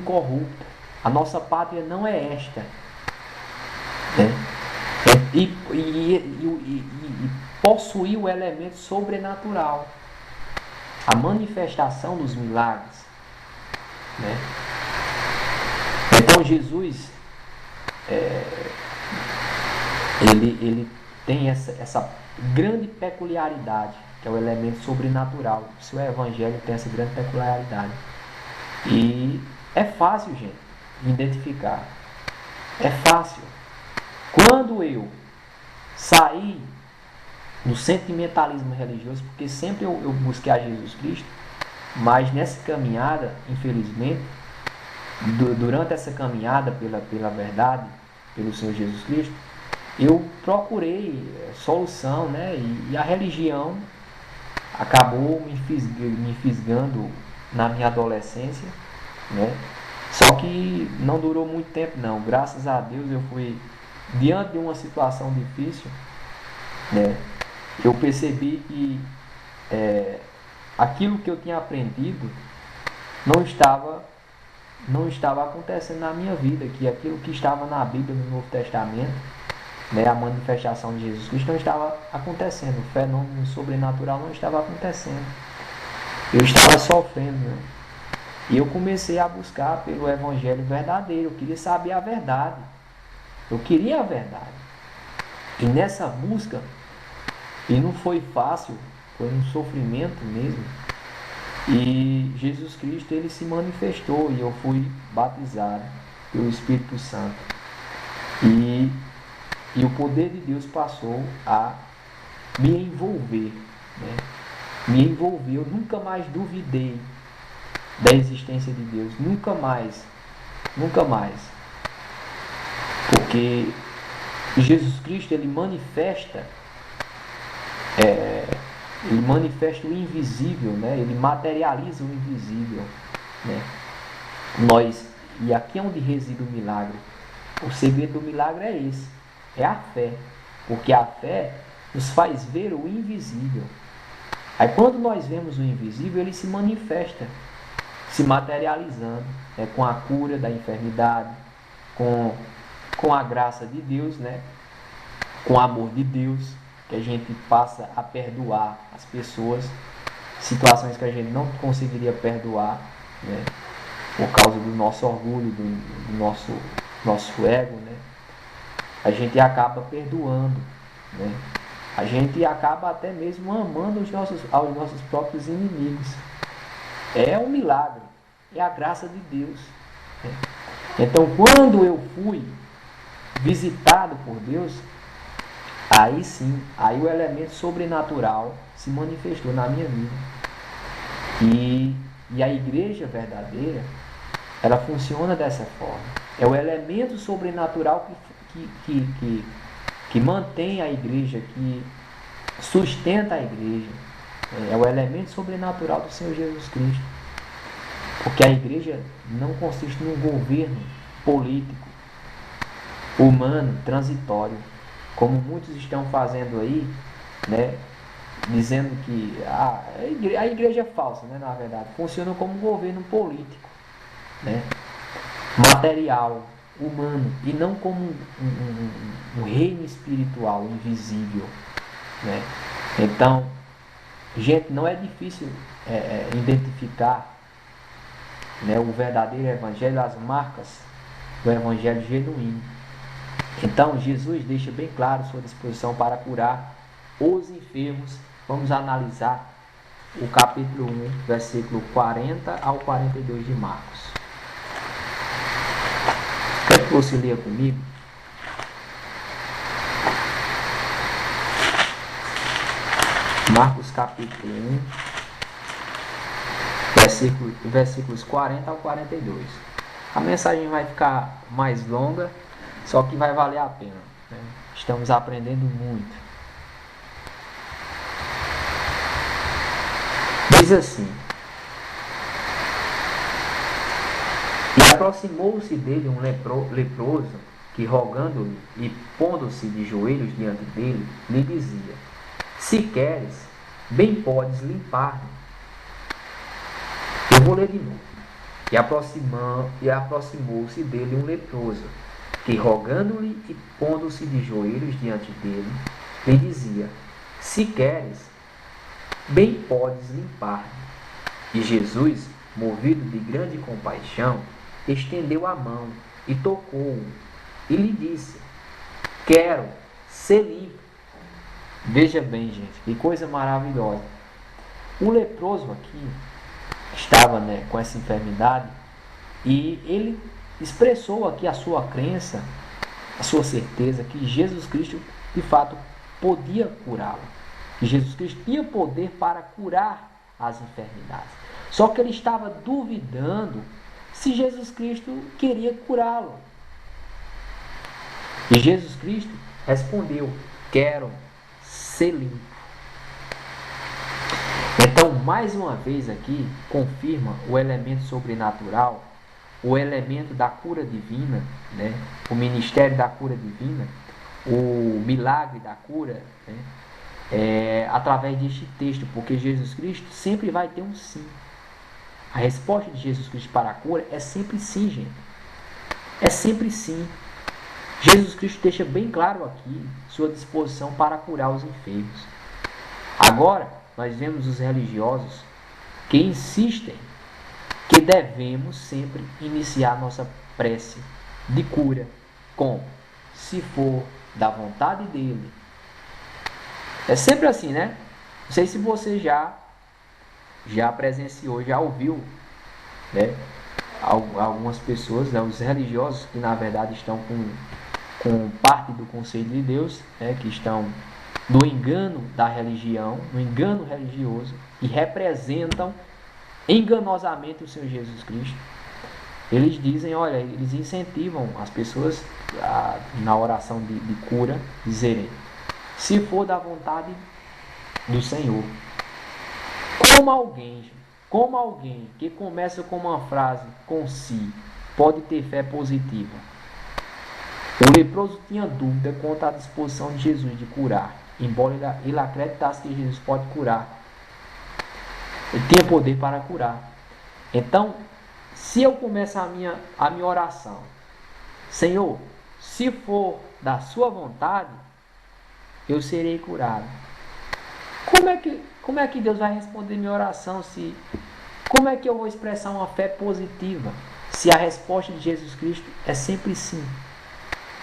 corrupto. A nossa pátria não é esta, né? E possui o elemento sobrenatural, a manifestação dos milagres, né? Então Jesus ele tem essa grande peculiaridade, que é o elemento sobrenatural. O seu evangelho tem essa grande peculiaridade. E é fácil, gente, identificar. É fácil. Quando eu saí do sentimentalismo religioso, porque sempre eu busquei a Jesus Cristo, mas nessa caminhada, infelizmente, durante essa caminhada pela verdade, pelo Senhor Jesus Cristo, eu procurei solução, né? E a religião acabou me fisgando na minha adolescência, né? Só que não durou muito tempo não. Graças a Deus eu fui diante de uma situação difícil, né? Eu percebi que aquilo que eu tinha aprendido não estava acontecendo na minha vida, que aquilo que estava na Bíblia, no Novo Testamento, né, a manifestação de Jesus Cristo, não estava acontecendo, o fenômeno sobrenatural não estava acontecendo. Eu estava sofrendo, né? E eu comecei a buscar pelo evangelho verdadeiro. Eu queria saber a verdade. Eu queria a verdade. E nessa busca, e não foi fácil, foi um sofrimento mesmo. E Jesus Cristo, ele se manifestou e eu fui batizado pelo Espírito Santo. E o poder de Deus passou a me envolver, né? Me envolveu. Eu nunca mais duvidei da existência de Deus. Nunca mais. Porque Jesus Cristo, ele manifesta Ele manifesta o invisível, né? Ele materializa o invisível, né? E aqui é onde reside o milagre. O segredo do milagre é esse, é a fé, porque a fé nos faz ver o invisível. Aí quando nós vemos o invisível, ele se manifesta, se materializando, né? Com a cura da enfermidade, com a graça de Deus, né? Com o amor de Deus, que a gente passa a perdoar as pessoas, situações que a gente não conseguiria perdoar, né? Por causa do nosso orgulho, do nosso ego, né? A gente acaba perdoando, né? A gente acaba até mesmo amando aos nossos próprios inimigos. É um milagre, é a graça de Deus, né? Então, quando eu fui visitado por Deus, aí sim, aí o elemento sobrenatural se manifestou na minha vida. E a igreja verdadeira, ela funciona dessa forma. É o elemento sobrenatural que mantém a igreja, que sustenta a igreja. É o elemento sobrenatural do Senhor Jesus Cristo. Porque a igreja não consiste num governo político, humano, transitório, como muitos estão fazendo aí, né? Dizendo que a igreja é falsa, né? Na verdade, funciona como um governo político, né? Material, humano, e não como um reino espiritual, invisível, né? Então, gente, não é difícil identificar, né, o verdadeiro evangelho, as marcas do evangelho genuíno. Então, Jesus deixa bem claro sua disposição para curar os enfermos. Vamos analisar o capítulo 1, versículo 40 ao 42 de Marcos. Quero que você leia comigo. Marcos capítulo 1, versículos 40 ao 42. A mensagem vai ficar mais longa, só que vai valer a pena, né? Estamos aprendendo muito. Diz assim: E aproximou-se dele um leproso, que rogando-lhe e pondo-se de joelhos diante dele, lhe dizia: Se queres, bem podes limpar-me. Eu vou ler de novo. E aproximou-se dele um leproso, que rogando-lhe e pondo-se de joelhos diante dele, lhe dizia: Se queres, bem podes limpar-me. E Jesus, movido de grande compaixão, estendeu a mão e tocou-o, e lhe disse: Quero ser limpo. Veja bem, gente, que coisa maravilhosa. O leproso aqui estava, né, com essa enfermidade, e ele expressou aqui a sua crença, a sua certeza que Jesus Cristo de fato podia curá-lo, que Jesus Cristo tinha poder para curar as enfermidades. Só que ele estava duvidando se Jesus Cristo queria curá-lo. E Jesus Cristo respondeu: Quero ser limpo. Então, mais uma vez aqui, confirma o elemento sobrenatural, o elemento da cura divina, né? O ministério da cura divina, o milagre da cura, né? Através deste texto, porque Jesus Cristo sempre vai ter um sim. A resposta de Jesus Cristo para a cura é sempre sim, gente. É sempre sim. Jesus Cristo deixa bem claro aqui sua disposição para curar os enfermos. Agora, nós vemos os religiosos que insistem que devemos sempre iniciar nossa prece de cura com: se for da vontade dele. É sempre assim, né? Não sei se você já presenciou, já ouviu, né, algumas pessoas, né, os religiosos que na verdade estão com parte do conselho de Deus, né, que estão no engano da religião, no engano religioso, e representam enganosamente o Senhor Jesus Cristo. Eles dizem, olha, eles incentivam as pessoas na oração de cura, dizerem: se for da vontade do Senhor. Como alguém que começa com uma frase com si pode ter fé positiva? O leproso tinha dúvida quanto à disposição de Jesus de curar, embora ele acreditasse que Jesus pode curar. Ele tinha poder para curar. Então, se eu começar a minha oração, Senhor, se for da sua vontade, eu serei curado. Como é que Deus vai responder minha oração? Como é que eu vou expressar uma fé positiva se a resposta de Jesus Cristo é sempre sim?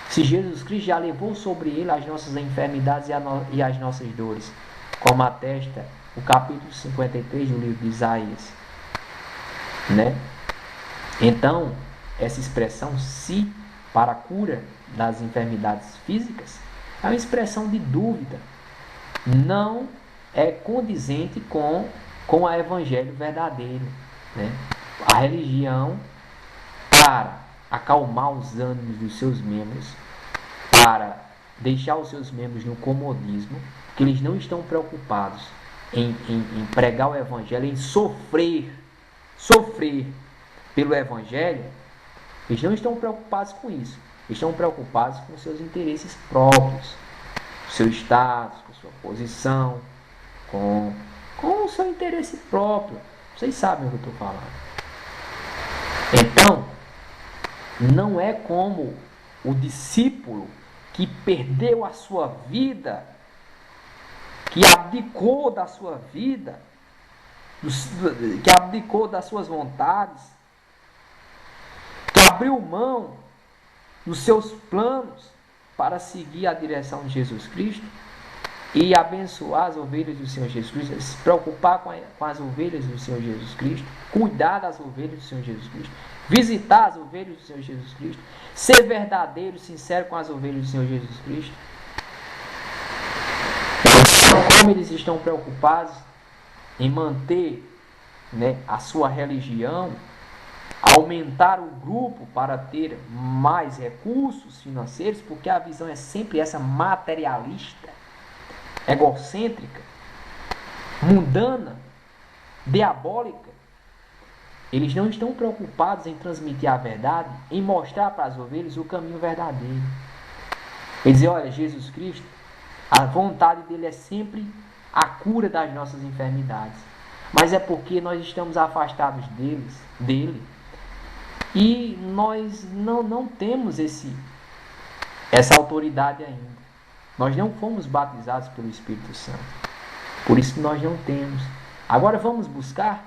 Se Jesus Cristo já levou sobre ele as nossas enfermidades e as nossas dores, como atesta o capítulo 53 do livro de Isaías, né? Então, essa expressão "se" para a cura das enfermidades físicas é uma expressão de dúvida, não é condizente com o evangelho verdadeiro, né? A religião, para acalmar os ânimos dos seus membros, para deixar os seus membros no comodismo, que eles não estão preocupados em pregar o evangelho, em sofrer pelo evangelho. Eles não estão preocupados com isso. Eles estão preocupados com seus interesses próprios, com seu status, com sua posição, com o seu interesse próprio. Vocês sabem o que eu estou falando. Então, não é como o discípulo que perdeu a sua vida, que abdicou da sua vida, que abdicou das suas vontades, que abriu mão dos seus planos para seguir a direção de Jesus Cristo e abençoar as ovelhas do Senhor Jesus Cristo, se preocupar com as ovelhas do Senhor Jesus Cristo, cuidar das ovelhas do Senhor Jesus Cristo, visitar as ovelhas do Senhor Jesus Cristo, ser verdadeiro, sincero com as ovelhas do Senhor Jesus Cristo. Como eles estão preocupados em manter, né, a sua religião, aumentar o grupo para ter mais recursos financeiros, porque a visão é sempre essa materialista, egocêntrica, mundana, diabólica. Eles não estão preocupados em transmitir a verdade, em mostrar para as ovelhas o caminho verdadeiro. Eles dizem, olha, Jesus Cristo, a vontade dele é sempre a cura das nossas enfermidades. Mas é porque nós estamos afastados dele. E nós não temos essa autoridade ainda. Nós não fomos batizados pelo Espírito Santo. Por isso que nós não temos. Agora vamos buscar.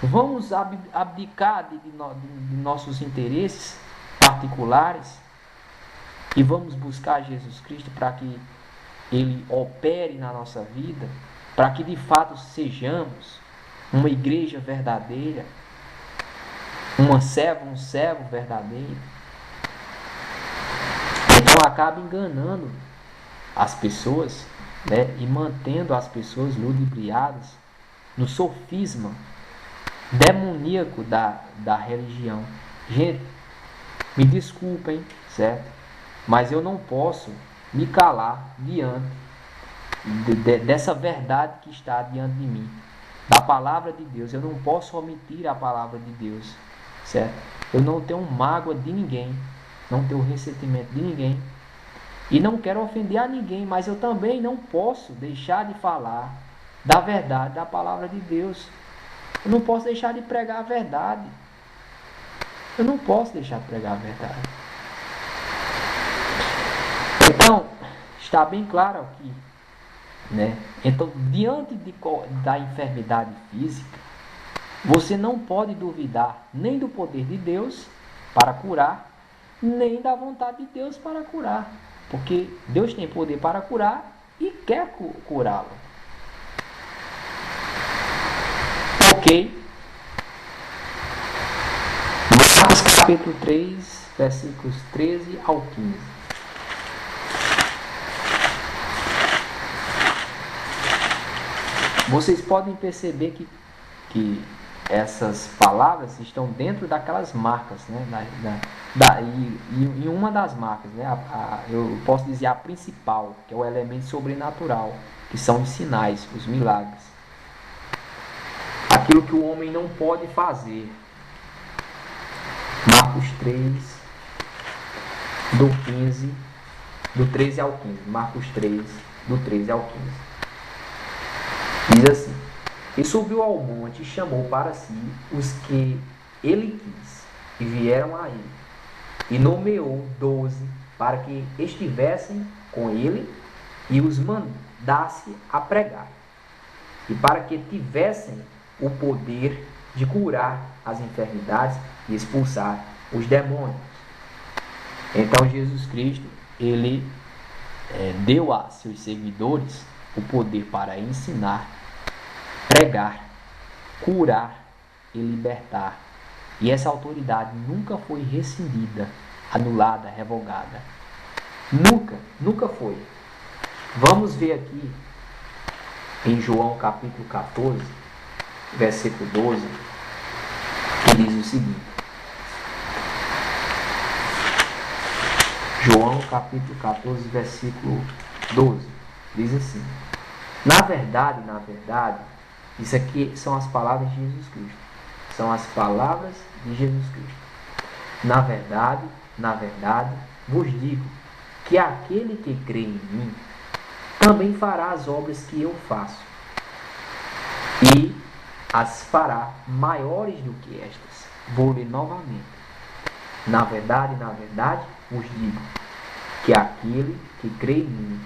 Vamos abdicar de nossos interesses particulares e vamos buscar Jesus Cristo para que Ele opere na nossa vida, para que de fato sejamos uma igreja verdadeira, um servo verdadeiro. Então acaba enganando as pessoas, né, e mantendo as pessoas ludibriadas no sofisma demoníaco da religião. Gente, me desculpem, certo? Mas eu não posso me calar diante dessa verdade que está diante de mim, da palavra de Deus. Eu não posso omitir a palavra de Deus, certo? Eu não tenho mágoa de ninguém, não tenho ressentimento de ninguém e não quero ofender a ninguém, mas eu também não posso deixar de falar da verdade da palavra de Deus. Eu não posso deixar de pregar a verdade. Eu não posso deixar de pregar a verdade. Então, está bem claro aqui, né? Então, diante da enfermidade física, você não pode duvidar nem do poder de Deus para curar, nem da vontade de Deus para curar. Porque Deus tem poder para curar e quer curá-lo. Ok? Marcos capítulo 3, versículos 13 ao 15. Vocês podem perceber que essas palavras estão dentro daquelas marcas, né? E uma das marcas, né? Eu posso dizer a principal, que é o elemento sobrenatural, que são os sinais, os milagres. aquilo que o homem não pode fazer. Marcos 3, do 13 ao 15. Marcos 3, do 13 ao 15. Diz assim: E subiu ao monte e chamou para si os que ele quis, e vieram a ele. E nomeou 12 para que estivessem com ele e os mandasse a pregar, e para que tivessem o poder de curar as enfermidades e expulsar os demônios. Então Jesus Cristo, ele deu a seus seguidores o poder para ensinar, pregar, curar e libertar. E essa autoridade nunca foi rescindida, anulada, revogada. Nunca foi. Vamos ver aqui em João capítulo 14, versículo 12, que diz o seguinte. João capítulo 14, versículo 12, diz assim: Na verdade, isso aqui são as palavras de Jesus Cristo. São as palavras de Jesus Cristo. Na verdade, vos digo que aquele que crê em mim também fará as obras que eu faço, e as fará maiores do que estas. Vou ler novamente. Na verdade, vos digo que aquele que crê em mim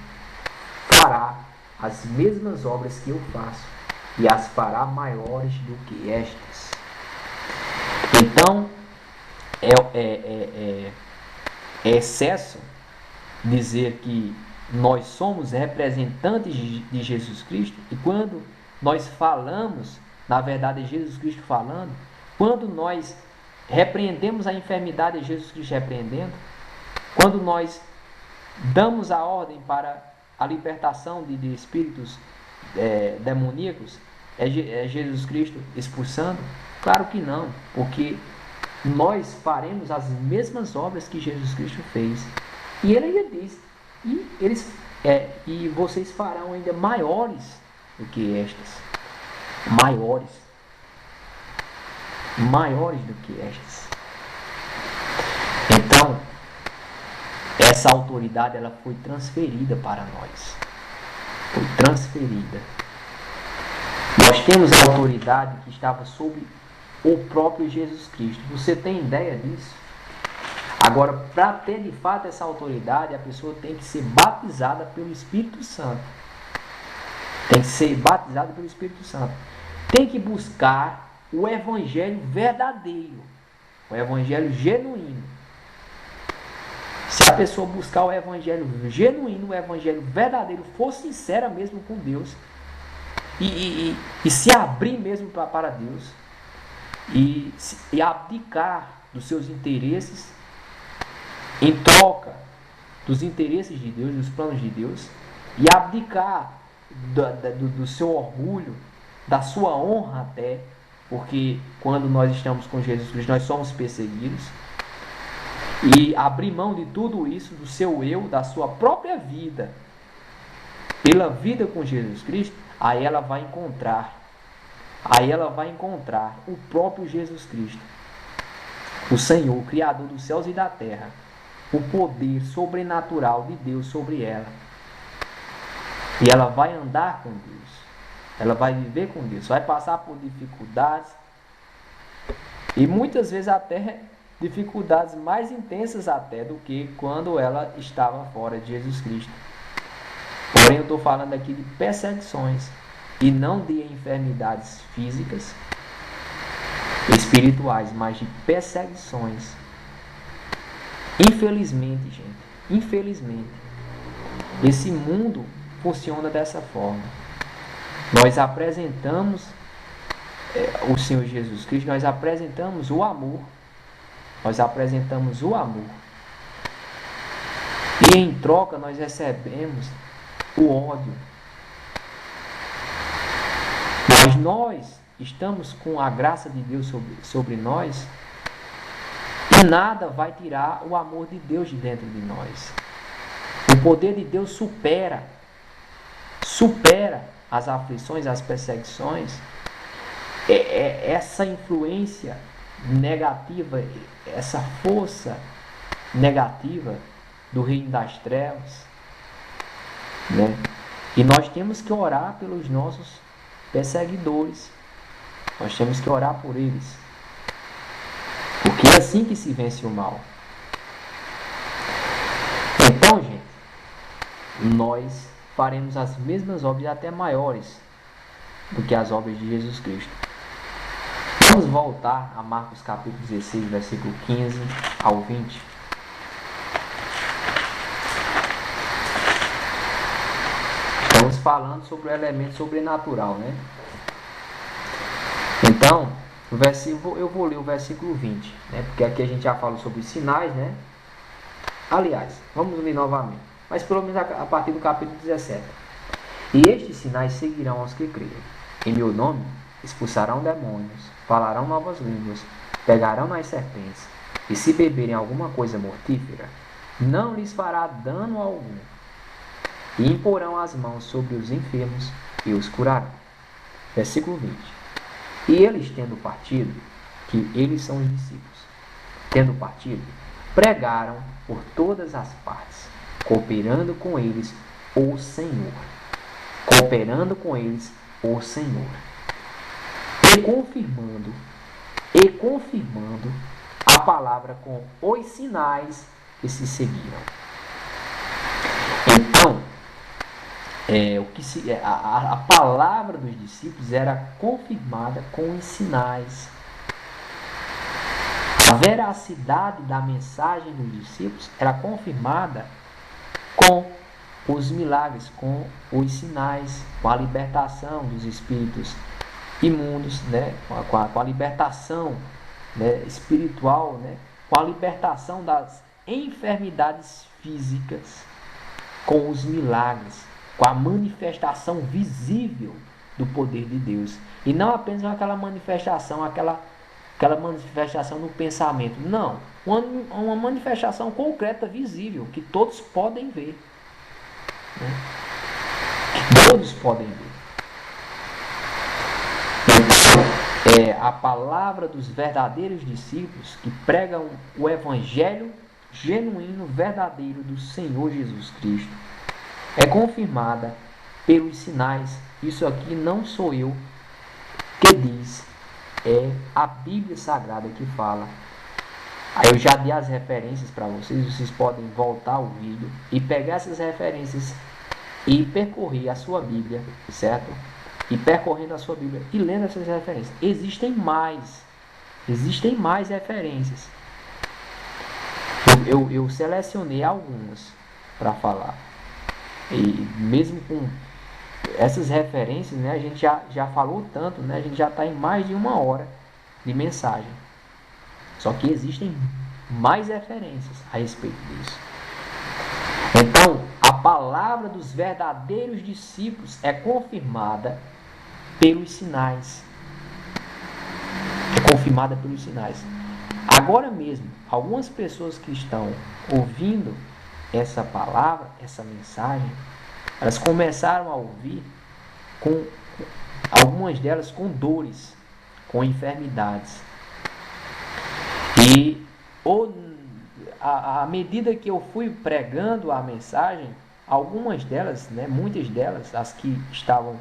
fará as mesmas obras que eu faço, e as fará maiores do que estas. Então, é excesso dizer que nós somos representantes de Jesus Cristo, e quando nós falamos, na verdade é Jesus Cristo falando, quando nós repreendemos a enfermidade, é Jesus Cristo repreendendo, quando nós damos a ordem para a libertação de espíritos demoníacos, é Jesus Cristo expulsando? Claro que não, porque nós faremos as mesmas obras que Jesus Cristo fez. E ele ainda diz, e vocês farão ainda maiores do que estas. Maiores do que estas. Então, essa autoridade ela foi transferida para nós. Foi transferida. Nós temos a autoridade que estava sobre o próprio Jesus Cristo. Você tem ideia disso? Agora, para ter de fato essa autoridade, a pessoa tem que ser batizada pelo Espírito Santo. Tem que ser batizada pelo Espírito Santo. Tem que buscar o Evangelho verdadeiro, o Evangelho genuíno. Se a pessoa buscar o Evangelho genuíno, o Evangelho verdadeiro, for sincera mesmo com Deus, e se abrir mesmo para Deus, e abdicar dos seus interesses, em troca dos interesses de Deus, dos planos de Deus, e abdicar do seu orgulho, da sua honra até, porque quando nós estamos com Jesus Cristo, nós somos perseguidos, e abrir mão de tudo isso, do seu eu, da sua própria vida, pela vida com Jesus Cristo, aí ela vai encontrar o próprio Jesus Cristo, o Senhor, o Criador dos céus e da terra, o poder sobrenatural de Deus sobre ela. E ela vai andar com Deus, ela vai viver com Deus, vai passar por dificuldades, e muitas vezes até dificuldades mais intensas até do que quando ela estava fora de Jesus Cristo. Porém, eu estou falando aqui de perseguições, e não de enfermidades físicas, espirituais, mas de perseguições. Infelizmente, gente, esse mundo funciona dessa forma. Nós apresentamos o Senhor Jesus Cristo, nós apresentamos o amor. E em troca nós recebemos o ódio. Mas nós estamos com a graça de Deus sobre nós, e nada vai tirar o amor de Deus de dentro de nós. O poder de Deus supera as aflições, as perseguições. essa influência negativa, essa força negativa do reino das trevas, né? E nós temos que orar pelos nossos perseguidores. Nós temos que orar por eles. Porque é assim que se vence o mal. Então, gente, nós faremos as mesmas obras, até maiores do que as obras de Jesus Cristo. Vamos voltar a Marcos capítulo 16, versículo 15 ao 20. Estamos falando sobre o elemento sobrenatural, né? Então, eu vou ler o versículo 20, né? Porque aqui a gente já falou sobre sinais, né? Aliás, vamos ler novamente, mas pelo menos a partir do capítulo 17. E estes sinais seguirão aos que creem. Em meu nome expulsarão demônios, falarão novas línguas, pegarão nas serpentes, e se beberem alguma coisa mortífera, não lhes fará dano algum. E imporão as mãos sobre os enfermos e os curarão. Versículo 20. E eles tendo partido, que eles são os discípulos, tendo partido, pregaram por todas as partes, cooperando com eles o Senhor. Cooperando com eles o Senhor. E confirmando a palavra com os sinais que se seguiram. Então, a palavra dos discípulos era confirmada com os sinais. A veracidade da mensagem dos discípulos era confirmada com os milagres, com os sinais, com a libertação dos espíritos imundos, né? com a libertação, né? espiritual, né? Com a libertação das enfermidades físicas, com os milagres, com a manifestação visível do poder de Deus. E não apenas aquela manifestação no pensamento. Não, uma manifestação concreta, visível, que todos podem ver. Né? Que todos podem ver. A palavra dos verdadeiros discípulos que pregam o evangelho genuíno, verdadeiro do Senhor Jesus Cristo é confirmada pelos sinais. Isso aqui não sou eu que diz, é a Bíblia Sagrada que fala. Aí eu já dei as referências para vocês podem voltar ao vídeo e pegar essas referências e percorrer a sua Bíblia, certo? E percorrendo a sua Bíblia e lendo essas referências. Existem mais referências. Eu selecionei algumas para falar. E mesmo com essas referências, né, a gente já falou tanto, né, a gente já está em mais de 1 hora de mensagem. Só que existem mais referências a respeito disso. Então, a palavra dos verdadeiros discípulos é confirmada pelos sinais. É confirmada pelos sinais. Agora mesmo, algumas pessoas que estão ouvindo essa palavra, essa mensagem, elas começaram a ouvir com algumas delas com dores, com enfermidades. E à medida que eu fui pregando a mensagem, algumas delas, né, muitas delas, as que estavam,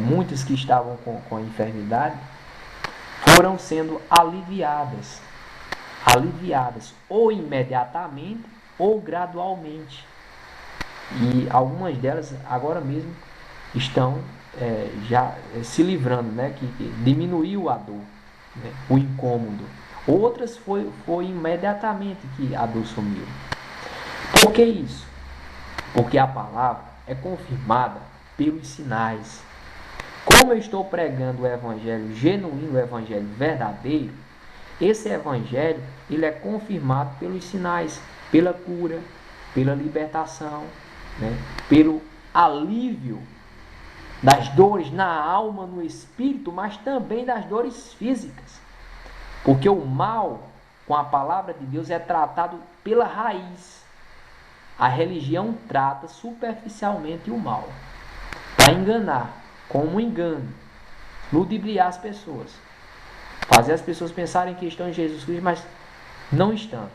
muitas que estavam com a enfermidade, foram sendo aliviadas, ou imediatamente ou gradualmente. E algumas delas agora mesmo estão já se livrando, né, que diminuiu a dor, né, o incômodo. Outras foi imediatamente que a dor sumiu. Por que isso? Porque a palavra é confirmada pelos sinais. Como eu estou pregando o evangelho genuíno, o evangelho verdadeiro, esse evangelho ele é confirmado pelos sinais, pela cura, pela libertação, né? Pelo alívio das dores na alma, no espírito, mas também das dores físicas. Porque o mal, com a palavra de Deus, é tratado pela raiz. A religião trata superficialmente o mal, para enganar, como um engano. ludibriar as pessoas, fazer as pessoas pensarem que estão em Jesus Cristo, mas não estão.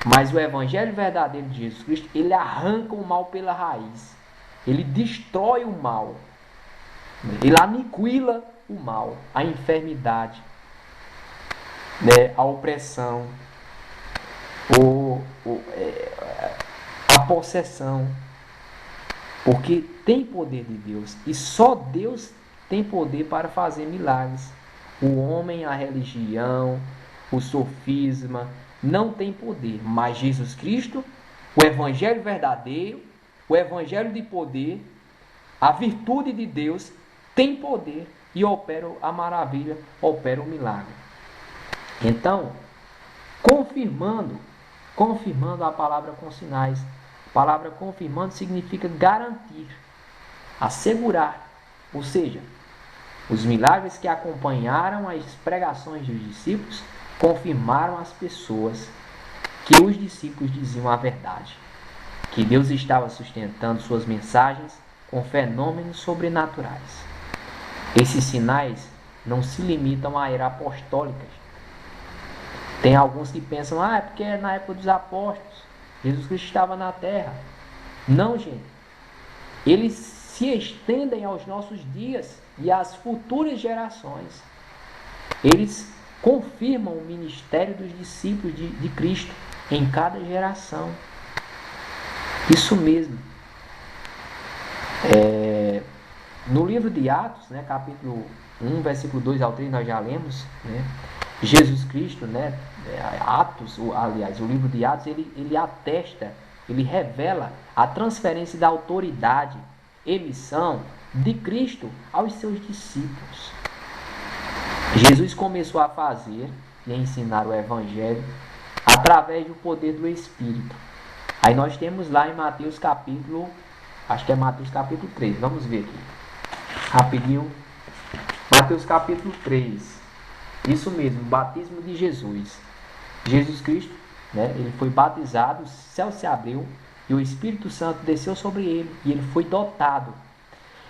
Mas o evangelho verdadeiro de Jesus Cristo, ele arranca o mal pela raiz, ele destrói o mal, ele aniquila o mal, a enfermidade, a opressão, a possessão, porque tem poder de Deus, e só Deus tem poder para fazer milagres. O homem, a religião, o sofisma não tem poder, mas Jesus Cristo, o evangelho verdadeiro, o evangelho de poder, a virtude de Deus tem poder e opera a maravilha, opera o milagre. Então, confirmando a palavra com sinais. A palavra confirmando significa garantir, assegurar, ou seja, os milagres que acompanharam as pregações dos discípulos confirmaram às pessoas que os discípulos diziam a verdade, que Deus estava sustentando suas mensagens com fenômenos sobrenaturais. Esses sinais não se limitam à era apostólica. Tem alguns que pensam, é porque é na época dos apóstolos, Jesus Cristo estava na terra. Não, gente. Eles se estendem aos nossos dias e às futuras gerações. Eles confirmam o ministério dos discípulos de Cristo em cada geração. Isso mesmo. No livro de Atos, capítulo 1, versículo 2 ao 3, nós já lemos, Jesus Cristo, Atos, aliás, o livro de Atos, ele atesta, ele revela a transferência da autoridade e missão de Cristo aos seus discípulos. Jesus começou a fazer e a ensinar o Evangelho através do poder do Espírito. Aí nós temos lá em Mateus capítulo, acho que é Mateus capítulo 3, vamos ver aqui, rapidinho, Mateus capítulo 3, isso mesmo, o batismo de Jesus. Jesus Cristo, ele foi batizado, o céu se abriu e o Espírito Santo desceu sobre ele e ele foi dotado.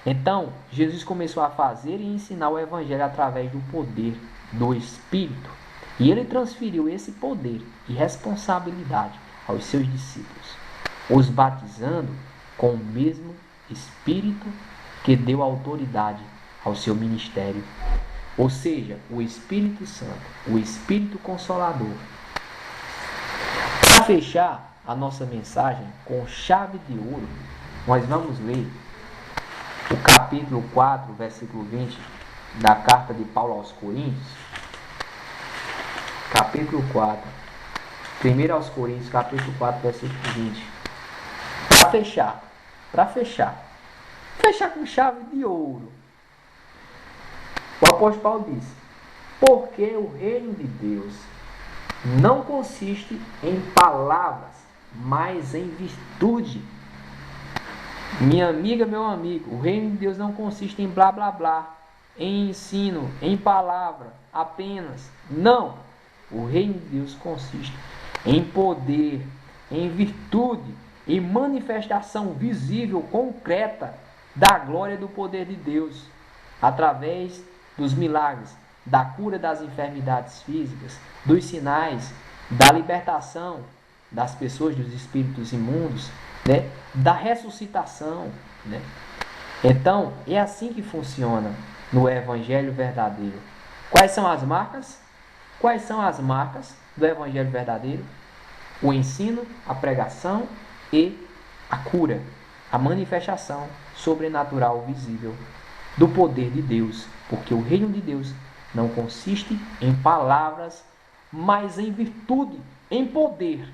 Então, Jesus começou a fazer e ensinar o Evangelho através do poder do Espírito. E ele transferiu esse poder e responsabilidade aos seus discípulos, os batizando com o mesmo Espírito que deu autoridade ao seu ministério. Ou seja, o Espírito Santo, o Espírito Consolador. Para fechar a nossa mensagem com chave de ouro, nós vamos ler o capítulo 4, versículo 20 da carta de Paulo aos Coríntios. Capítulo 4. 1 aos Coríntios, capítulo 4, versículo 20. Para fechar com chave de ouro. O apóstolo Paulo diz: porque o reino de Deus não consiste em palavras, mas em virtude. Minha amiga, meu amigo, o reino de Deus não consiste em blá blá blá, em ensino, em palavra apenas. Não. O reino de Deus consiste em poder, em virtude, em manifestação visível, concreta da glória do poder de Deus, através dos milagres, da cura das enfermidades físicas, dos sinais, da libertação das pessoas dos espíritos imundos, da ressuscitação. Então, é assim que funciona no Evangelho verdadeiro. Quais são as marcas? Quais são as marcas do Evangelho verdadeiro? O ensino, a pregação e a cura, a manifestação sobrenatural visível do poder de Deus, porque o reino de Deus não consiste em palavras, mas em virtude, em poder.